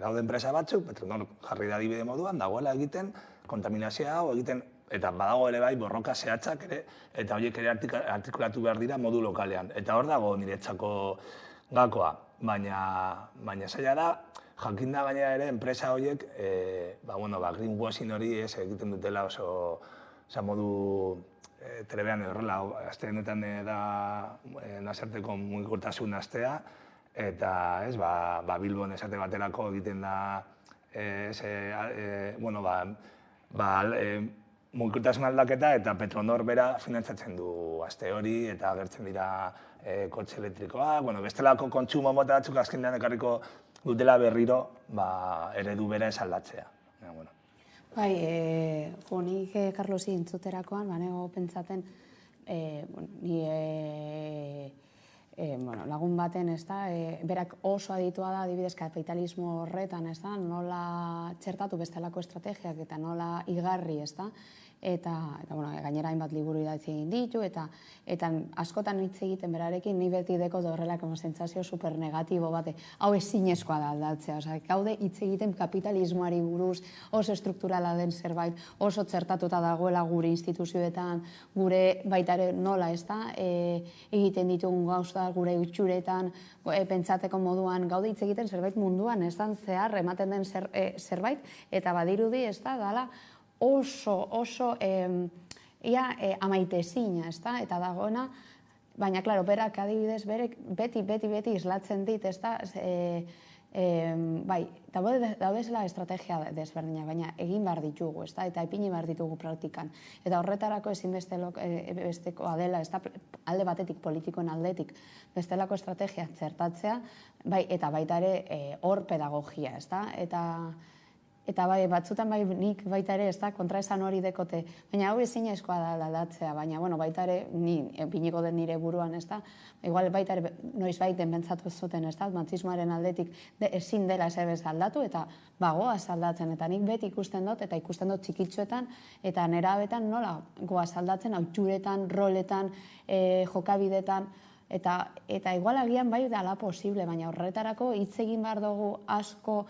daude enpresa batzuk, Petronor jarri da adibide moduan, dagoela egiten, kontaminazioa hau egiten, eta badago ere bai borroka zehatzak ere, eta horiek ere artikulatu behar dira modu lokalean. Eta hor dago niretzako gakoa, baina zaila da, jakin da gainera ere enpresa horiek, greenwashing hori egiten dutela oso modu trebean horrela, aste honetan da nazarteko mugikortasun astea, eta Bilbon esate baterako egiten da mugikortasun aldaketa eta Petronor bera finantzatzen du aste hori eta agertzen dira kotxe elektrikoa, bestelako kontsumo mota batzuk azkenean ekarriko dutela berriro eredu bera ez aldatzea. Nik Carlosi entzuterakoan, banego pentsaten, lagun baten, berak oso aditua da, adibidez, kapitalismo horretan, nola txertatu bestelako estrategiak eta nola igarri, eta gainera hainbat liburu idatzi egin ditu, eta askotan hitz egiten berarekin, ni beti deko horrelako sentsazio super negatibo bate, hau ezinezkoa da aldatzea, gaude hitz egiten kapitalismoari buruz, oso strukturala den zerbait, oso txertatuta dagoela gure instituzioetan, gure baitare nola, egiten ditugun gauza gure utxuretan, pentsateko moduan, gaude hitz egiten zerbait munduan, zehar ematen den zerbait, eta badirudi, dala, oso amaitezina, eta dagoena, baina, klaro, berak adibidez, beti islatzen dit, bai, daudezela estrategia desberdina, baina egin behar ditugu, eta ipini behar ditugu praktikan. Eta horretarako ezinbestekoa dela, alde batetik, politikoen aldetik, bestelako estrategia txertatzea, eta baita ere hor pedagogia, eta bai, batzutan bai nik baita ere, kontraesan hori dekote, baina hau ezinezkoa da aldatzea, baina baita ere, ni piniko den nire buruan, igual baita ere noiz baiten bentsatu zuten, matxismoaren aldetik ezin dela esebez aldatu, eta goaz aldatzen, eta nik beti ikusten dut, eta ikusten dut txikitsuetan, eta nerabetan nola goaz aldatzen, hautsuretan, roletan, jokabidetan, eta igual agian bai dela posible, baina horretarako hitz egin behar dugu asko,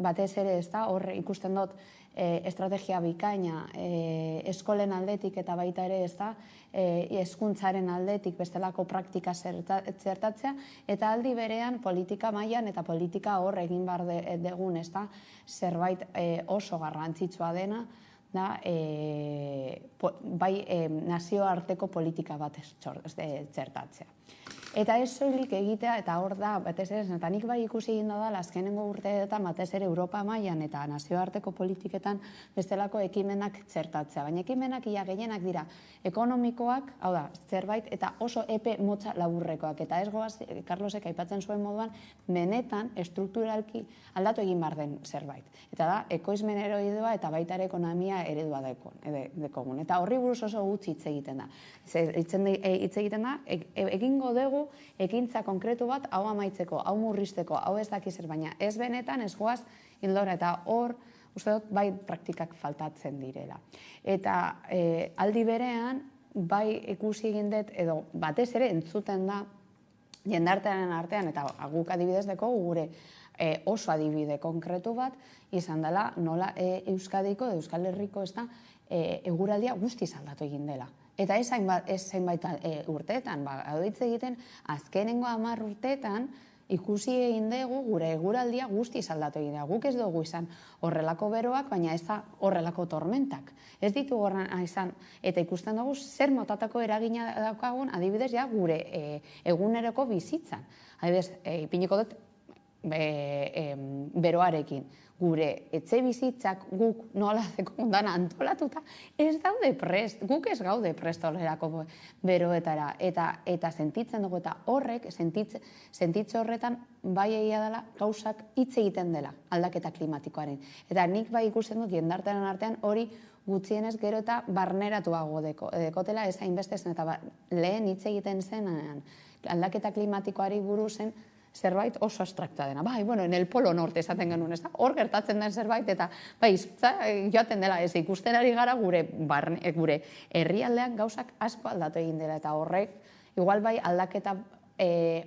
batez ere, hor ikusten dut estrategia bikaina eskolen aldetik eta baita ere, hezkuntzaren aldetik bestelako praktika zertatzea, eta aldi berean politika mailan eta politika hor egin behar dugun, zerbait oso garrantzitsua dena, bai nazioarteko politika bat txertatzea. Eta ez soilik egitea, eta hor da, batez ere, eta nik bai ikusi egin da azkenengo urteetan, batez ere Europa mailan eta nazioarteko politiketan bestelako ekimenak txertatzea. Baina ekimenak ia gehienak dira ekonomikoak, hau da, zerbait, eta oso epe motza laburrekoak. Eta ez goaz, Carlosek aipatzen zuen moduan, benetan, estrukturalki aldatu egin behar den zerbait. Eta da, ekoizmen eroidua eta baita ere ekonomia eredua dekogun. Eta horri buruz oso gutxi hitz egiten da. Hitz egiten da, egingo dugu ekintza konkretu bat, hau amaitzeko, hau murrizteko, hau ez dakizer, baina ez benetan, ez goaz, hildora, eta hor, uste dut, bai praktikak faltatzen direla. Eta aldi berean, bai ikusi egin dut, edo batez ere entzuten da, jendartearen artean, eta guk adibidez deko gure oso adibide konkretu bat, izan dela nola Euskadiko, Euskal Herriko, eguraldia guztiz aldatu egin dela. Eta ez zenbait urteetan, hitz egiten, azkenengo 10 urteetan, ikusi egin dugu gure eguraldia guztiz aldatu egin da. Guk ez dugu izan horrelako beroak, baina ez da horrelako tormentak. Ez ditugu izan, eta ikusten dugu zer motatako eragina daukagun, adibidez, gure eguneroko bizitzan. Adibidez, ipiniko dut beroarekin. Gure etxe bizitzak guk nola dekondan antolatuta, ez daude prest, guk ez gaude prest horrelako beroetara, eta sentitzen dugu, eta horrek, sentitze horretan, bai egia dela, gauzak hitz egiten dela, aldaketa klimatikoaren. Eta nik bai ikusten dut, jendartean artean, hori gutxienez gero eta barneratuago dekotela, ez hainbeste zen, eta lehen hitz egiten zen, aldaketa klimatikoari buruzen, zerbait oso abstrakta dena. Bai, bueno, en el polo norte esaten genuen, ez da? Hor gertatzen den zerbait, eta bai, joaten dela, ez ikusten ari gara gure herrialdean gauzak asko aldatu egin dela, eta horrek, igual bai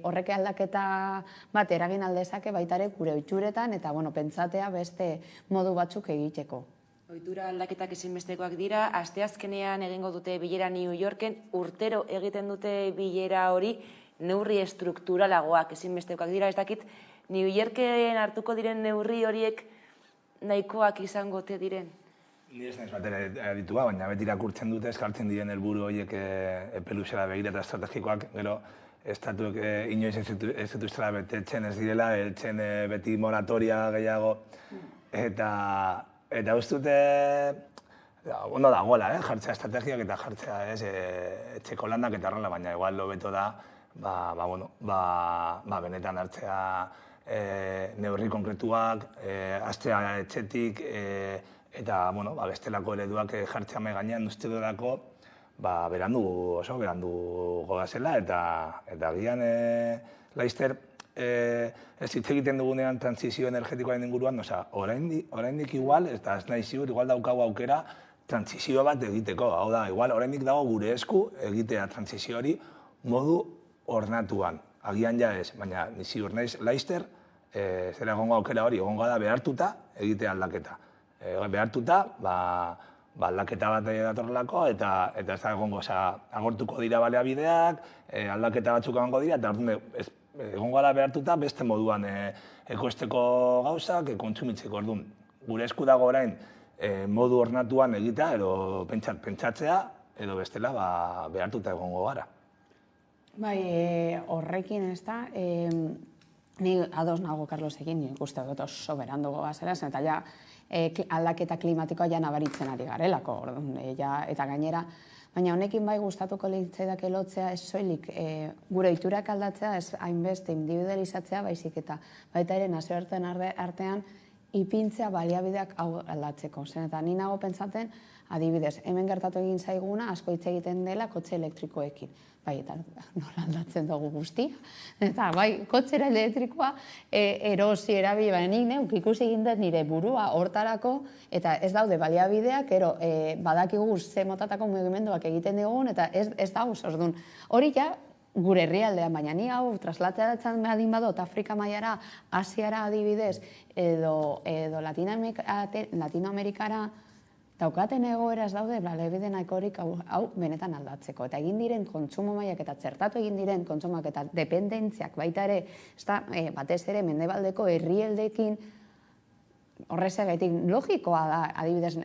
horrek aldaketa bat eragin aldezake baitare gure ohituretan, eta pentsatea beste modu batzuk egiteko. Ohitura aldaketak ezinbestekoak dira, asteazkenean egingo dute bilera New Yorken, urtero egiten dute bilera hori, neurri estrukturalagoak ezinbestekoak dira, ez dakit, New Yorken hartuko diren neurri horiek nahikoak izango te diren? Ni ez naiz batera aditua, baina beti irakurtzen dute, eskartzen diren helburu horiek epeluzera begira eta estrategikoak, gero, estatuek inoiz ez dituztela betetzen ez direla, eltzen beti moratoria gehiago, eta ustute, ondo dagoela, jartzea estrategiak eta jartzea etxeko landak eta horrela, baina igual lobeto da, benetan hartzea neurri konkretuak, hastea etxetik, eta bestelako ereduak jartzea mai gainean uste dudako, oso berandu gogazela, eta gian Laister, ez hitz egiten dugunean transizio energetikoaren inguruan, oraindik igual, eta ez nahi ziur, igual daukagu aukera, transizio bat egiteko. Hau da, igual, oraindik dago gure esku egitea transizio hori modu ornatuan. Agian ja ez, baina ziur naiz Laister, zera egongo aukera hori, egongo da behartuta egitea aldaketa. Behartuta, aldaketa bat datorrelako, eta ez da egongo, agortuko dira baliabideak, aldaketa batzuk egongo dira, eta egongo da behartuta beste moduan ekoizteko gauzak, kontsumitzeko. Orduan, gure esku dago orain modu ornatuan egitea, edo pentsatzea, edo bestela behartuta egongo gara. Bai, horrekin ez da, Ni ados nago Carlosekin, nik uste dut oso berandugo gazela, eta ja aldaketa klimatikoa ja nabaritzen ari garelako, eta gainera, baina honekin bai gustatuko litzaidake lotzea ez soilik gure ohiturak aldatzea, ez hainbeste individualizatzea, baizik eta baita ere nazioartean artean ipintzea baliabideak aldatzeko. Zen eta ni nago pentsatzen, adibidez, hemen gertatu egin zaiguna, asko hitz egiten dela kotxe elektrikoekin. Bai, eta nola aldatzen dugu guztia. Eta bai, kotxera elektrikoa erosi erabili, baina nik neuk ikusi egin dut nire burua hortarako, eta ez daude baliabideak, badakigu ze motatako mugimenduak egiten dugun, eta ez dauz, orduan. Hori ja, gure herrialdean, baina ni hau traslatzeratzen adin badot Afrika mailara, Asiara adibidez, edo Latinoamerikara, daukaten egoeraz daude, baliabide nahikorik hau benetan aldatzeko. Eta egin diren kontsumo mailak eta txertatu egin diren kontsumoak eta dependentziak baita ere, batez ere mendebaldeko herrialdeekin horrezagaitik logikoa da, adibidez,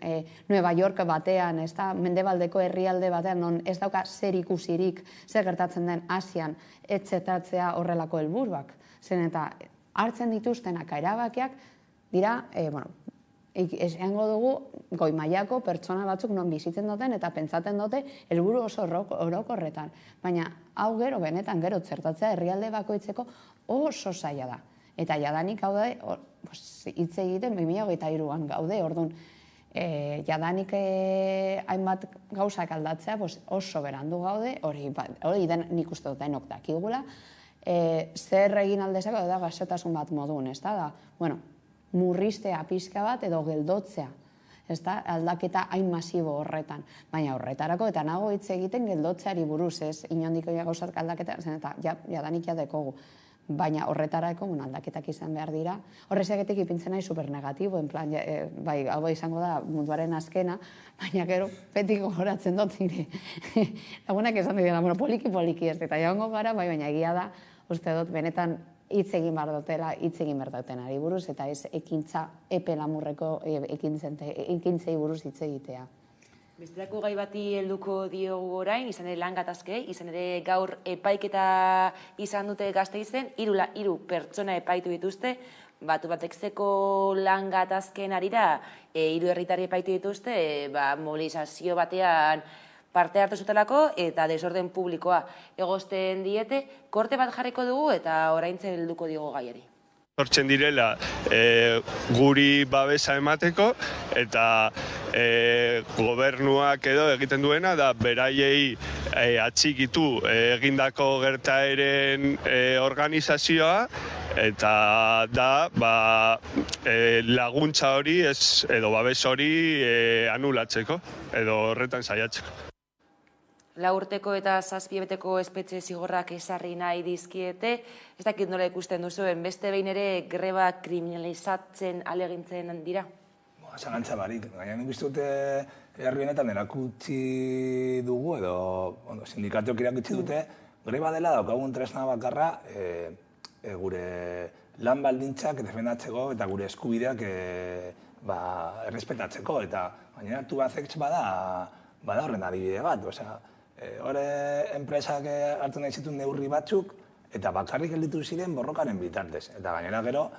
Nueva York batean, mendebaldeko herrialde batean, non ez dauka zer ikusirik, zer gertatzen den Asian, etxetatzea horrelako helburuak. Zen eta hartzen dituztenak erabakiak dira, esango dugu, goi mailako pertsona batzuk non bizitzen duten eta pentsatzen dute helburu oso orokorretan. Baina hau gero, benetan gero txertatzea herrialde bakoitzeko oso zaila da. Eta jadanik gaude, hitz egiten 2023an gaude, orduan, jadanik hainbat gauzak aldatzea oso berandu gaude, hori nik uste dut denok dakigula, zer egin aldezako da gaixotasun bat modun, ez da, murriztea pixka bat edo geldotzea, aldaketa hain masibo horretan. Baina horretarako eta nago hitz egiten geldotzeari buruz, ez inondiko gauzak aldaketa, eta jadanik jadekogu. Baina horretarako aldaketak izan behar dira. Horrezagatik ipintzen nahi supernegatibo, en plan, bai, hau izango da munduaren azkena, baina gero betiko horatzen dut nire. Lagunak esan dira, poliki ez, eta jaungo gara, baina egia da, uste dut, benetan hitz egin behar dutela, hitz egin behar dutenari buruz, eta ez ekintza epe lamurreko ekintzei buruz hitz egitea. Bestelako gai bati helduko diogu orain, izan ere lan gatazke, izan ere gaur epaiketa izan dute Gasteizen, 3 pertsona epaitu dituzte, Batekzeko lan gatazken arira, 3 herritarri epaitu dituzte, mobilizazio batean parte hartu zutelako eta desorden publikoa egozten diete, korte bat jarriko dugu eta oraintze helduko diogu gaiari. Hortzen direla guri babesa emateko eta gobernuak edo egiten duena da beraiei atxikitu egindako gertaeren organizazioa eta da laguntza hori edo babes hori anulatzeko edo horretan saiatzeko. 4 urteko eta 7 hilabeteko espetxe zigorrak ezarri nahi dizkiete, ez dakit nola ikusten duzuen, beste behin ere greba kriminalizatzen alegintzen dira? Zalantza barik, baina nik uste dute herri honetan erakutsi dugu edo sindikatuak erakutsi dute, greba dela daukagun tresna bakarra gure lan baldintzak defendatzeko eta gure eskubideak errespetatzeko, eta baina Tubacex bada horren adibide bat, hori enpresak hartu nahi zituen neurri batzuk eta bakarrik gelditu ziren borrokaren bitartez. Eta gainera gero,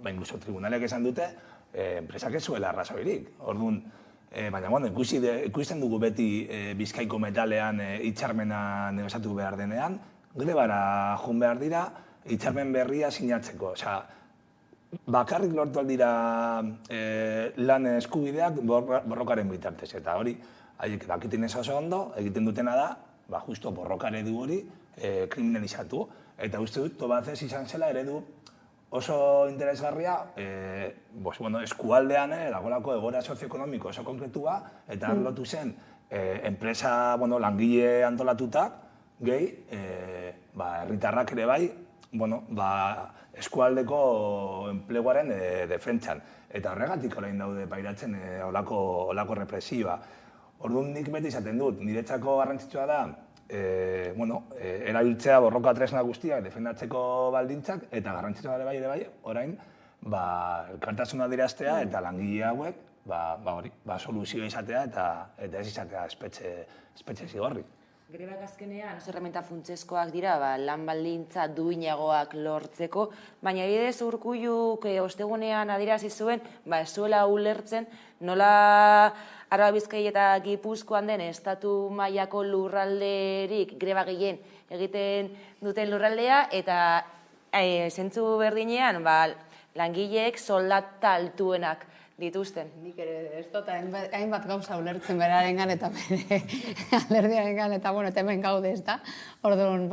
inkluso tribunalek esan dute, enpresak ez zuela arrazoirik. Orduan, baina ikusten dugu beti Bizkaiko metalean hitzarmena negoziatu behar denean, grebara joan behar dira hitzarmen berria sinatzeko. Bakarrik lortu aldira lan eskubideak borrokaren bitartez. Eta hori, haiek dakiten ez oso ondo, egiten dutena da, justo borroka eredu hori kriminalizatu. Eta uste dut, Tubacex izan zela eredu oso interesgarria, eskualdean dagoelako egoera sozioekonomiko oso konkretua, eta lotu zen enpresa langile antolatuta, gehi, herritarrak ere bai, eskualdeko enpleguaren defentsan. Eta horregatik orain daude pairatzen olako represioa. Orduan nik beti izaten dut, niretzako garrantzitsua da, erabiltzea borroka tresna guztiak defendatzeko baldintzak, eta garrantzitsua ere bai, orain, elkartasuna adieraztea eta langile hauek soluzioa izatea eta ez izatea espetxe zigorrik. Grebak azkenean oso erreminta funtsezkoak dira, lan baldintza duinagoak lortzeko, baina bidez Urkulluk ostegunean adierazi zuen, ez zuela ulertzen nola Araba, Bizkaia eta Gipuzkoan den estatu mailako lurralderik greba gehien egiten duten lurraldea, eta zentzu berdinean langileek soldata altuenak dituzten. Nik ere, ez dut, hainbat gauza ulertzen berarengan eta bere alderdiarengan, eta hemen gaude, ez da. Orduan,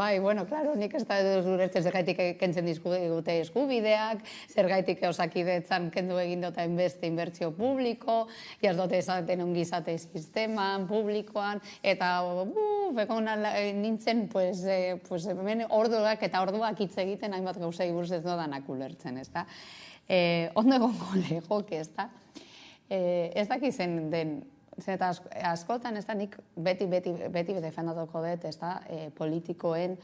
klaro, nik ez da ulertzen zergaitik kentzen dizkute eskubideak, zergaitik Osakidetzan kendu egin dut hainbeste inbertsio publiko, jaz dute esaten ongizate sisteman, publikoan, eta bekona nintzen, hemen orduak eta orduak hitz egiten hainbat gauza igurz ez dodanak ulertzen, ez da. Ondo egongo legoke, ez da? Ez daki zen den, eta askotan, ez da, nik beti defendatuko dut, ez da, politikoen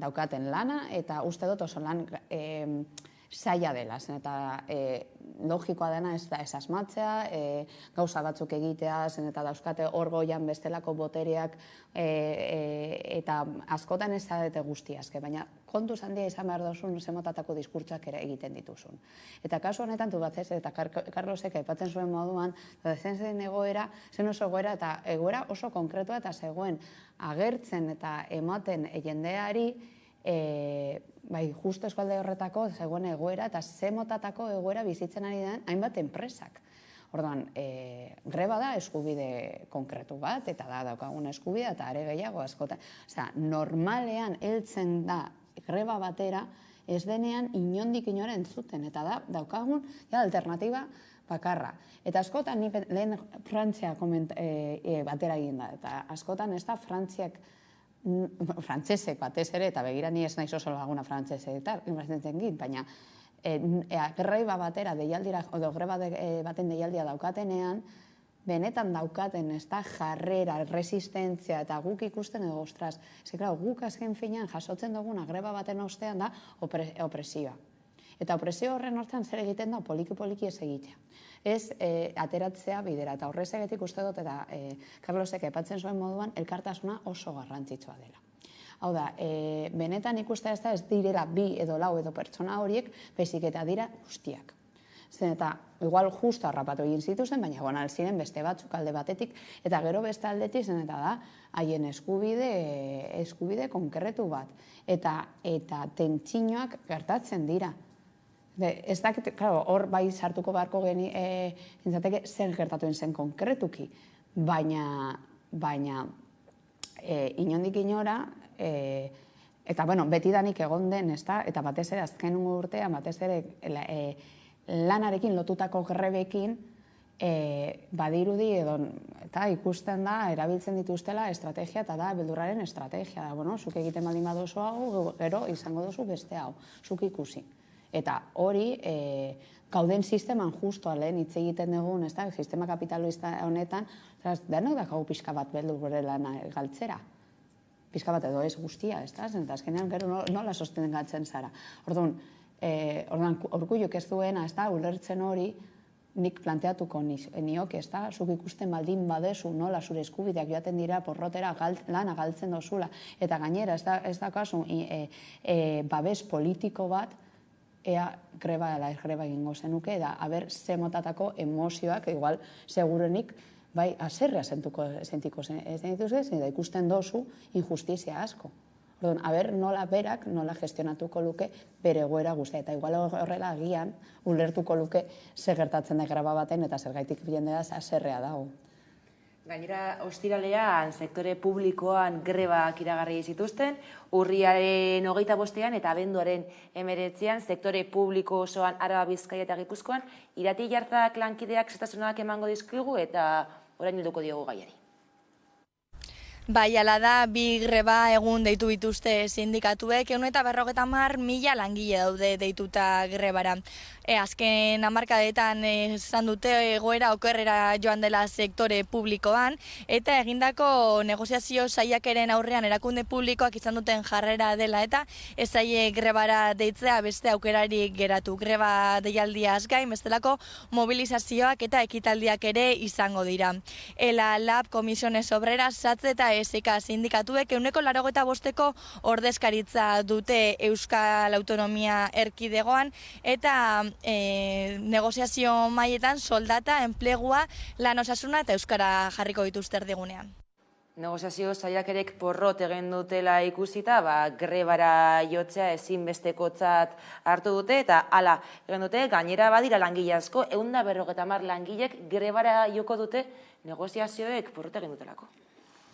daukaten lana, eta uste dut oso lan zaila dela, zen eta logikoa dena ez da esasmatzea, gauza batzuk egitea, zen eta dauzkate hor goian bestelako botereak, eta askotan ez da dute guztiazke, baina kontuz handia izan behar dozun zemotatako diskurtsoak ere egiten dituzun. Eta kasu honetan du bat ez, eta Carlosek aipatzen zuen moduan, zen egoera, zen oso egoera, eta egoera oso konkretua eta zegoen agertzen eta ematen jendeari, justo eskualde horretako zegoen egoera eta zemotatako egoera bizitzen ari den hainbat enpresak. Orduan, greba da eskubide konkretu bat, eta da daukagun eskubidea, eta are gehiago askotan. Osea, normalean heltzen da greba batera, ez denean inondik inora entzuten, eta da daukagun alternatiba bakarra. Eta askotan, lehen Frantzia batera egin da, eta askotan ez da Frantziak frantzesek batez ere, eta begira ni ez naiz oso laguna frantzesek eta inbazten git, baina greba batera deialdira, edo greba baten deialdia daukatenean, benetan daukaten ez da jarrera, resistentzia, eta guk ikusten edo, ostras, guk azken finean jasotzen duguna greba baten ostean da opresioa. Eta opresio horren hortan zer egiten da, poliki ez egitea. Ez ateratzea bidera, eta horrezegetik uste dut, eta Carlosek aipatzen zuen moduan, elkartasuna oso garrantzitsua dela. Hau da, benetan ikustea ez da, ez direla bi edo lau edo pertsona horiek, baizik eta dira guztiak. Zen eta, igual justo harrapatu egin zituzen, baina gonal ziren beste batzuk alde batetik, eta gero beste aldetik zen eta da, haien eskubide konkretu bat. Eta tentsinoak gertatzen dira. Ez dakit, hor bai sartuko beharko entzateke zer gertatuen zen konkretuki, baina inondik inora, eta betidanik egon den, eta batez ere azken urtean, batez ere lanarekin lotutako grebekin, badirudi edo, eta ikusten da, erabiltzen dituztela estrategia, eta da, beldurraren estrategia. Zuk egiten baldin badozu hau, gero izango duzu beste hau, zuk ikusi. Eta hori, gauden sisteman justoa lehen hitz egiten dugun, sistema kapitalista honetan, denok dakagu pixka bat beldur gure lana galtzera. Pixka bat edo ez guztia, eta azkenean gero nola sostengatzen zara. Orduan, Urkulluk ez duena, ulertzen hori, nik planteatuko nioke, zuk ikusten baldin badezu nola zure eskubideak joaten dira porrotera lana galtzen dozula, eta gainera ez dakazu babes politiko bat, ea greba egingo zenuke, da haber zemotatako emozioak, igual segurenik, bai, azerrea sentiko zenituzke, da ikusten dozu injustizia asko. Orduan, haber nola berak, nola gestionatuko luke bere egoera guztia, eta igual horrela agian ulertuko luke zer gertatzen da greba baten, eta zergaitik jendea azerrea dago. Gainera, ostiralean sektore publikoan grebak iragarri zituzten, urriaren 25ean eta abenduaren 19ean sektore publiko osoan Araba, Bizkaia eta Gipuzkoan Irati Jartzak lankideak zestasunak emango dizkigu eta orain helduko diogu gaiari. Bai, ala da, bi greba egun deitu dituzte sindikatuek, 150.000 langile daude deituta grebara. Azken hamarkadetan esan dute egoera okerrera joan dela sektore publikoan, eta egindako negoziazio saiakeren aurrean erakunde publikoak izan duten jarrera dela, eta ez zaie grebara deitzea beste aukerarik geratu. Greba deialdiaz gain, bestelako mobilizazioak eta ekitaldiak ere izango dira. ELA, LAB, Komisiones Obreras, SATZ eta SK sindikatuek 85% ordezkaritza dute Euskal Autonomia Erkidegoan, eta negoziazio mailetan soldata, enplegua, lan osasuna eta euskara jarriko dituzte erdigunean. Negoziazio saiakerek porrot egin dutela ikusita, grebara jotzea ezinbestekotzat hartu dute, eta hala egin dute, gainera badira langile asko, 150 langilek grebara joko dute negoziazioek porrot egin dutelako.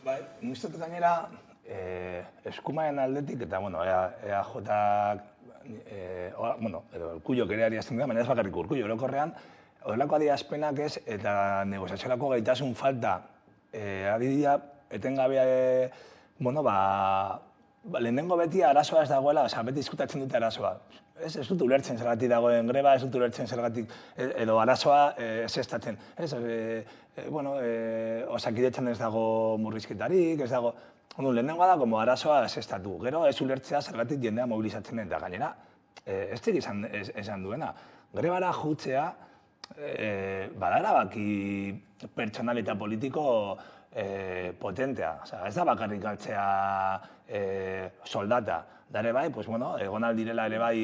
Bai, niztot gainera, eskumaren aldetik, eta, EAJak, edo Urkullok ere ariazten dira, baina ez bakarrik Urkullo, orokorrean, horrelako adierazpenak ez, eta negoziaziorako gaitasun falta, adibidea, etengabea, lehenengo beti arazoa ez dagoela, beti diskutatzen dute arazoa. Ez dut ulertzen zergatik dagoen greba, ez dut ulertzen zergatik, edo arazoa ez estatzen. Osakidetzan ez dago murrizketarik, ez dago... Lehenengoa da, arazoa ez estatu. Gero ez ulertzea zergatik jendea mobilizatzen den, eta gainera, ez dira esan duena. Grebara jutzea, bada erabaki pertsonal eta politiko potentea. Ez da bakarrik galtzea soldata. Da ere bai, egon aldirela ere bai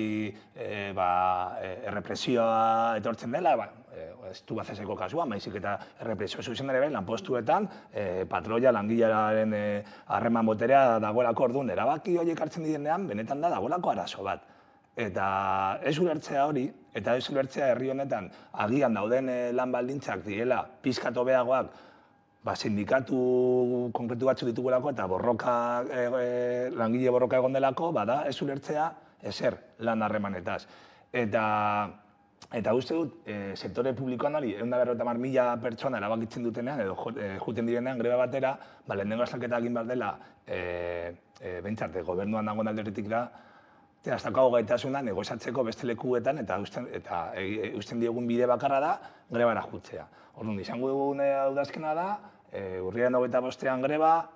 errepresioa etortzen dela, ez du bazeseko kasua, maizik eta errepresio zuzen ere bai, lanpostuetan, patroia, langilearen harreman boterea dagoelako orduan, erabaki horiek hartzen direnean, benetan da dagoelako arazo bat. Eta ez ulertzea hori, eta ez ulertzea herri honetan agian dauden lan baldintzak direla pizkat hobeagoak, sindikatu konkretu batzu ditugulako eta langile borroka egon delako, bada ez ulertzea ezer lan harremanetaz. Eta uste dut, sektore publikoan hori, 150.000 pertsona erabakitzen dutenean, edo juten direnean greba batera, lehenengo azalketa egin behar dela, behintzat, gobernuan dagoen alderritik da, ez daukago gaitasuna negoziatzeko beste lekuetan, eta usten diogun bide bakarra da, grebara jutzea. Orduan, izango dugun udazkena da, urriaren 25ean greba,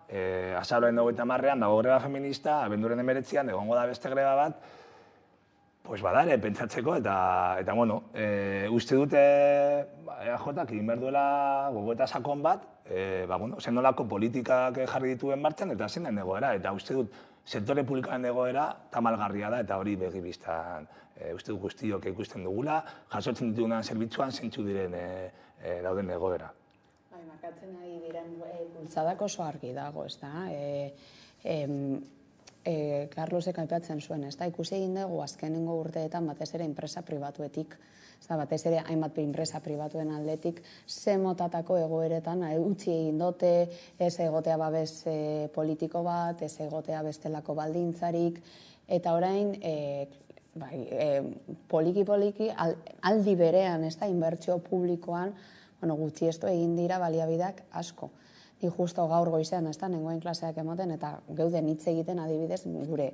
azaroaren 30ean dago greba feminista, abenduaren 19ean egongo da beste greba bat, bada ere, pentsatzeko, eta uste dute EAJak egin behar duela gogoeta sakon bat, zen nolako politikak jarri dituen martxan, eta zen den egoera, eta uste dut, sektore publikoaren egoera tamalgarria da, eta hori begibistan uste dut guztiok ikusten dugula, jasotzen ditugunan zerbitzuan zeintzu diren dauden egoera. Markatzen ari diren bultzadak oso argi dago, ez da? Carlosek aipatzen zuen, ez da? Ikusi egin dugu azkenengo urteetan batez ere enpresa pribatuetik, batez ere hainbat enpresa pribatuen aldetik, ze motatako egoeretan utzi egin dute, ez egotea babes politiko bat, ez egotea bestelako baldintzarik, eta orain, poliki-poliki, aldi berean, ez da, inbertsio publikoan, gutxiestu egin dira baliabideak asko. Ni justo gaur goizean, ez da, nengoen klaseak emoten, eta geuden hitz egiten adibidez gure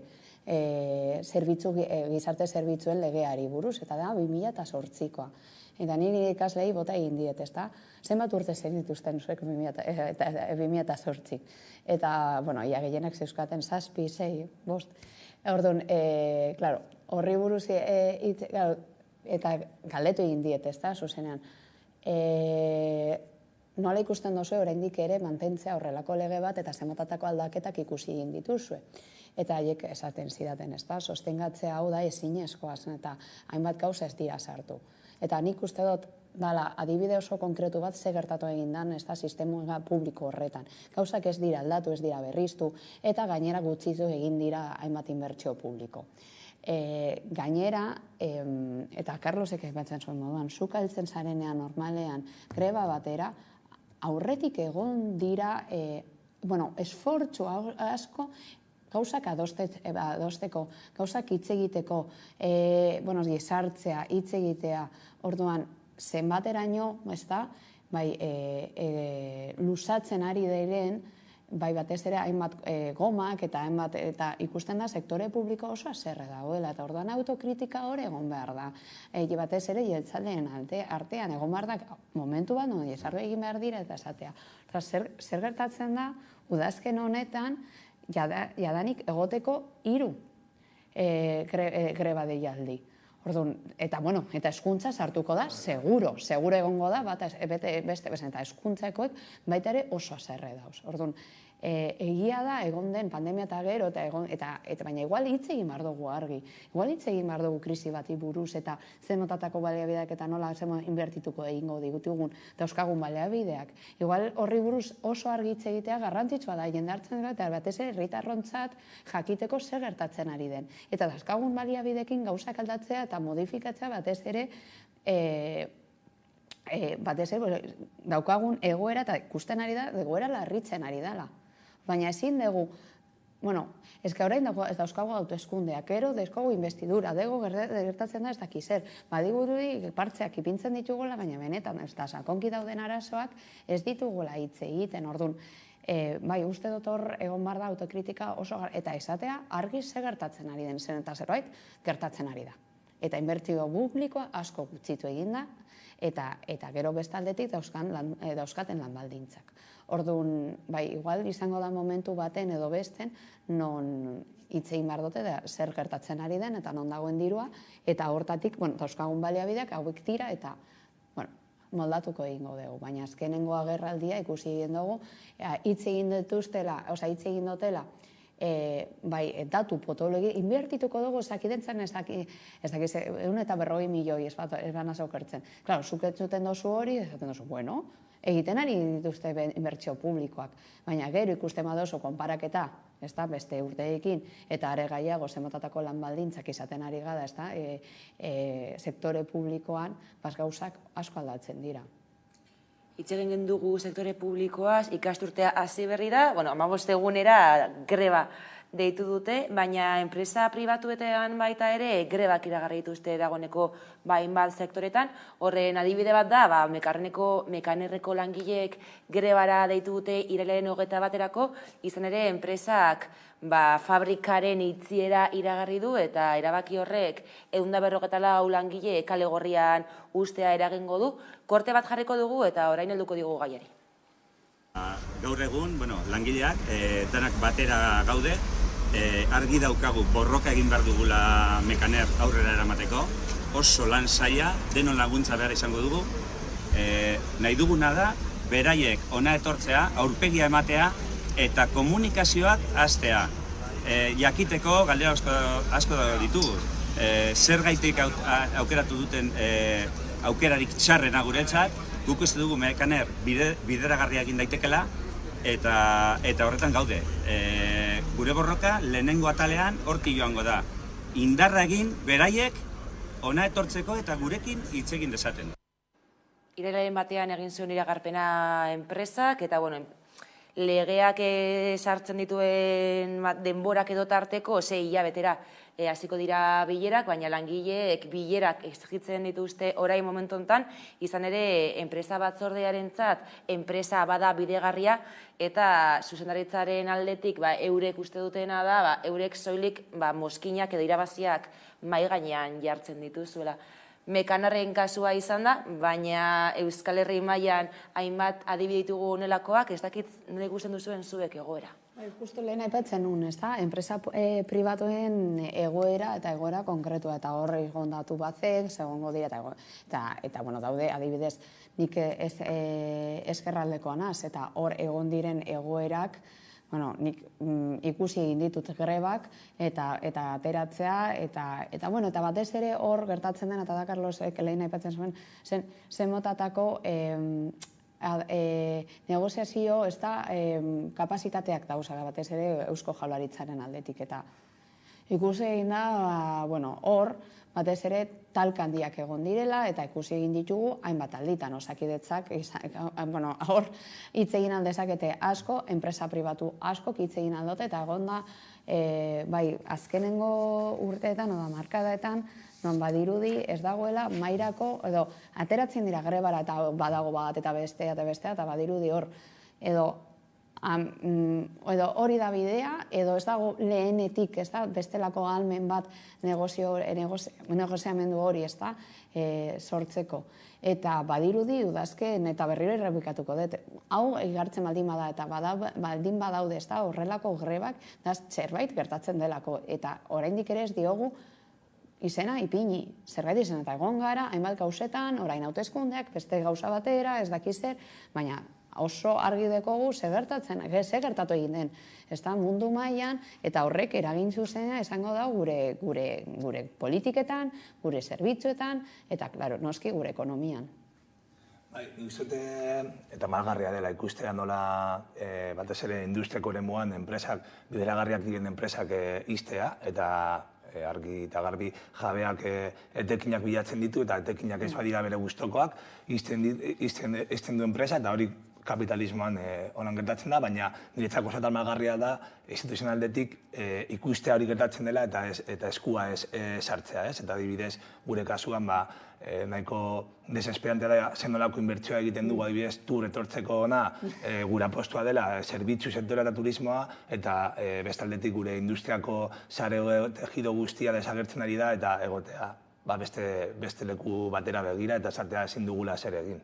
gizarte zerbitzuen legeari buruz, eta da 2008koa. Eta niri ikaslei bota egin diet, ez da? Zenbat urte zen dituzten zuek 2008. Eta, ia gehienak zeuskaten 7, 6, 5. Orduan, horri buruz, eta galdetu egin diet, ez da, zuzenean. Nola ikusten duzue oraindik ere mantentzea horrelako lege bat eta zenbatatako aldaketak ikusi egin dituzue. Eta haiek esaten zidaten, ez da, sostengatzea hau da ezinezkoa zen eta hainbat gauza ez dira sartu. Eta nik uste dut, adibide oso konkretu bat ze gertatu egin dan, ez da, sistema publiko horretan. Gauzak ez dira aldatu, ez dira berriztu, eta gainera gutxitu egin dira hainbat inbertsio publiko. Gainera, eta Carlosek aipatzen zuen moduan, zuk heltzen zarenean normalean greba batera, aurretik egon dira, esfortzu asko, gauzak adosteko, gauzak hitz egiteko, sartzea, hitz egitea, orduan, zenbateraino, ez da, luzatzen ari diren, bai batez ere hainbat gomak eta hainbat eta ikusten da sektore publiko oso haserre dagoela eta orduan autokritika hor egon behar da. Batez ere jeltzaleen artean egon behar da momentu bat non jesarru egin behar dira eta esatea. Zer gertatzen da udazken honetan jadanik egoteko 3 greba deialdi. Eta hezkuntza sartuko da, seguro egongo da, beste eta hezkuntzakoek baita ere oso haserre dauz. Orduan, egia da egon den pandemia eta gero, baina igual hitz egin behar dugu argi. Igual hitz egin behar dugu krisi bati buruz eta zen notatako baliabideak eta nola zen inbertituko egingo digutugun dauzkagun baliabideak. Igual horri buruz oso argi hitz egitea garrantzitsua da, jendartzen dira eta batez ere herritarrontzat jakiteko zer gertatzen ari den. Eta dauzkagun baliabidekin gauzak aldatzea eta modifikatzea batez ere daukagun egoera eta ikusten ari da, egoera larritzen ari dela. Baina ezin dugu, ez que orain ez dauzkagu autoeskundeak, gero dauzkagu investidura, dego gertatzen da ez daki zer. Badigurudi partzeak ipintzen ditugula, baina benetan ez da sakonki dauden arazoak ez ditugula hitz egiten, orduan. Bai, uste dut hor egon behar da autokritika oso eta esatea argi zer gertatzen ari den, zen eta zerbait gertatzen ari da. Eta inbertsio publikoa asko gutxitu egin da, eta gero bestaldetik dauzkaten lan baldintzak. Orduan, bai, igual izango da momentu baten edo besten, non hitz egin behar dute da zer gertatzen ari den, eta non dagoen dirua, eta hortatik, dauzkagun baliabideak hauek dira, eta moldatuko egingo dugu. Baina azkenengo agerraldia ikusi egin dugu, hitz egin dutela, bai, datu potologi, inbertituko dugu ezakidentzen ez dakiz 140 milioi ez bana zaukertzen. Claro, zuk ez zuten dozu hori, esaten dozu, bueno, egiten ari dituzte inbertsio publikoak, baina gero ikusten badozu konparaketa, beste urteekin, eta are gaiago zemotatako lan baldintzak izaten ari gada, sektore publikoan, gauzak asko aldatzen dira. Hitz egin dugu sektore publikoaz, ikasturtea hasi berri da, 15 egunera greba deitu dute, baina enpresa pribatuetan baita ere grebak iragarri dituzte dagoeneko hainbat sektoretan. Horren adibide bat da, mekanerreko langileek grebara deitu dute irailaren 21erako, izan ere enpresak fabrikaren itziera iragarri du eta erabaki horrek 154 langile kale gorrian ustea eragingo du. Korte bat jarriko dugu eta orain helduko digu gaiari. Gaur egun, langileak danak batera gaude, argi daukagu borroka egin behar dugula Mekaner aurrera eramateko, oso lan zaila, denon laguntza behar izango dugu. Nahi duguna da, beraiek ona etortzea, aurpegia ematea eta komunikazioak hastea. Jakiteko galdera asko ditugu. Zer gaitik aukeratu duten aukerarik txarrena guretzat, guk uste dugu Mekaner bideragarria egin daitekela, eta horretan gaude. Gure borroka lehenengo atalean horti joango da. Indarra egin beraiek ona etortzeko eta gurekin hitz egin dezaten. Irailaren batean egin zuen iragarpena enpresak, eta legeak sartzen dituen denborak edo tarteko 6 hilabetera hasiko dira bilerak, baina langileek bilerak exigitzen dituzte orain momentu honetan, izan ere enpresa batzordearentzat enpresa bada bidegarria eta zuzendaritzaren aldetik eurek uste dutena da, eurek soilik mozkinak edo irabaziak mahai gainean jartzen dituzuela. Mekanarren kasua izan da, baina Euskal Herri mailan hainbat adibide ditugu honelakoak, ez dakit nire ikusten duzuen zuek egoera. Justo lehen aipatzen nuen, enpresa pribatuen egoera eta egoera konkretua, eta horre gondatu batzek, segongo dira, eta daude adibidez nik eskerraldekoa naz, eta hor egon diren egoerak, nik ikusi egin ditut grebak eta ateratzea, eta batez ere hor gertatzen den, eta da Carlosek lehen aipatzen zuen, zen motatako negoziazio ez da kapazitateak dauza, batez ere Eusko Jaurlaritzaren aldetik, eta ikusi egin da, hor, batez ere talka handiak egon direla, eta ikusi egin ditugu hainbat alditan, Osakidetzak, hor hitz egin aldezakete asko, enpresa pribatu asko hitz egin aldote, eta egon da, azkenengo urteetan, oda markadaetan, non badirudi ez dagoela mairako, edo ateratzen dira grebara eta badago bat eta bestea, eta badirudi hor, edo edo hori da bidea, edo ez dago lehenetik, ez da, bestelako ahalmen bat negoziamendu hori, ez da, sortzeko. Eta badirudi udazken eta berriro errepikatuko dut. Hau igartzen baldin bada eta baldin badaude, ez da, horrelako grebak, da zerbait gertatzen delako. Eta oraindik ere ez diogu izena ipini. Zerbait izena eta egon gara, hainbat gauzetan, orain hauteskundeak, beste gauza batera, ez dakiz zer, baina oso argi dekogu ze gertatu egin den. Ez da, mundu mailan eta horrek eragin zuzena esango da gure politiketan, gure zerbitzuetan, eta, klaro, noski gure ekonomian. Bai, nik uste eta malgarria dela ikustea nola batez ere industriako eremuan enpresak, bideragarriak diren enpresak ixtea, eta argi eta garbi jabeak etekinak bilatzen ditu, eta etekinak ez badira bere gustokoak, ixten du enpresa, eta hori kapitalismoan honan gertatzen da, baina niretzako oso malgarria da instituzionaldetik ikustea hori gertatzen dela eta eskua ez sartzea, ez? Eta adibidez, gure kasuan nahiko desesperantea da zenolako inbertsioa egiten dugu, adibidez, tur etortzeko ona gure apostua dela zerbitzu sektorea eta turismoa, eta bestaldetik gure industriako sare tejido guztia desagertzen ari da, eta egotea beste leku batera begira, eta esatea ezin dugula zer egin.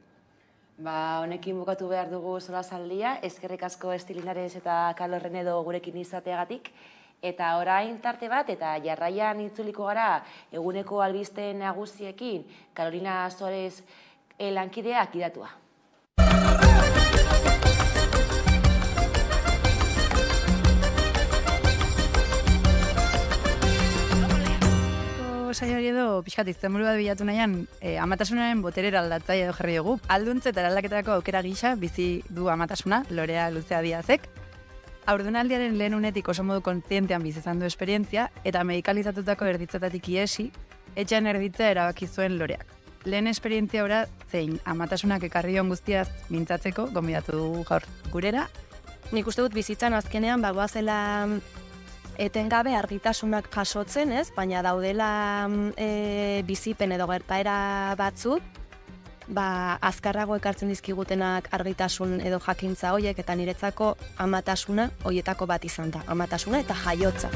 Honekin bukatu behar dugu solasaldia, eskerrik asko Estilinares eta Carlos Renedo gurekin izateagatik, eta orain tarte bat eta jarraian itzuliko gara eguneko albiste nagusiekin Carolina Suarez lankideak gidatua. Saioari edo pixkat izenburu bat bilatu nahian, amatasunaren boterera aldatzaia edo jarri dugu. Alduntze eta eraldaketarako aukera gisa bizi du amatasuna, Lorea Luzea Diazek. Haurdunaldiaren lehen unetik oso modu kontzientean bizi izan du esperientzia, eta medikalizatutako erditzetatik iesi, etxean erditzea erabaki zuen Loreak. Lehen esperientzia ora zein amatasunak ekarri dion guztiaz mintzatzeko, gonbidatu dugu gaur gurera. Nik uste dut bizitzan azkenean bagoazela etengabe argitasunak jasotzen, ez? Baina daudela bizipen edo gertaera batzuk, azkarrago ekartzen dizkigutenak argitasun edo jakintza horiek, eta niretzako amatasuna horietako bat izan da. Amatasuna eta jaiotza.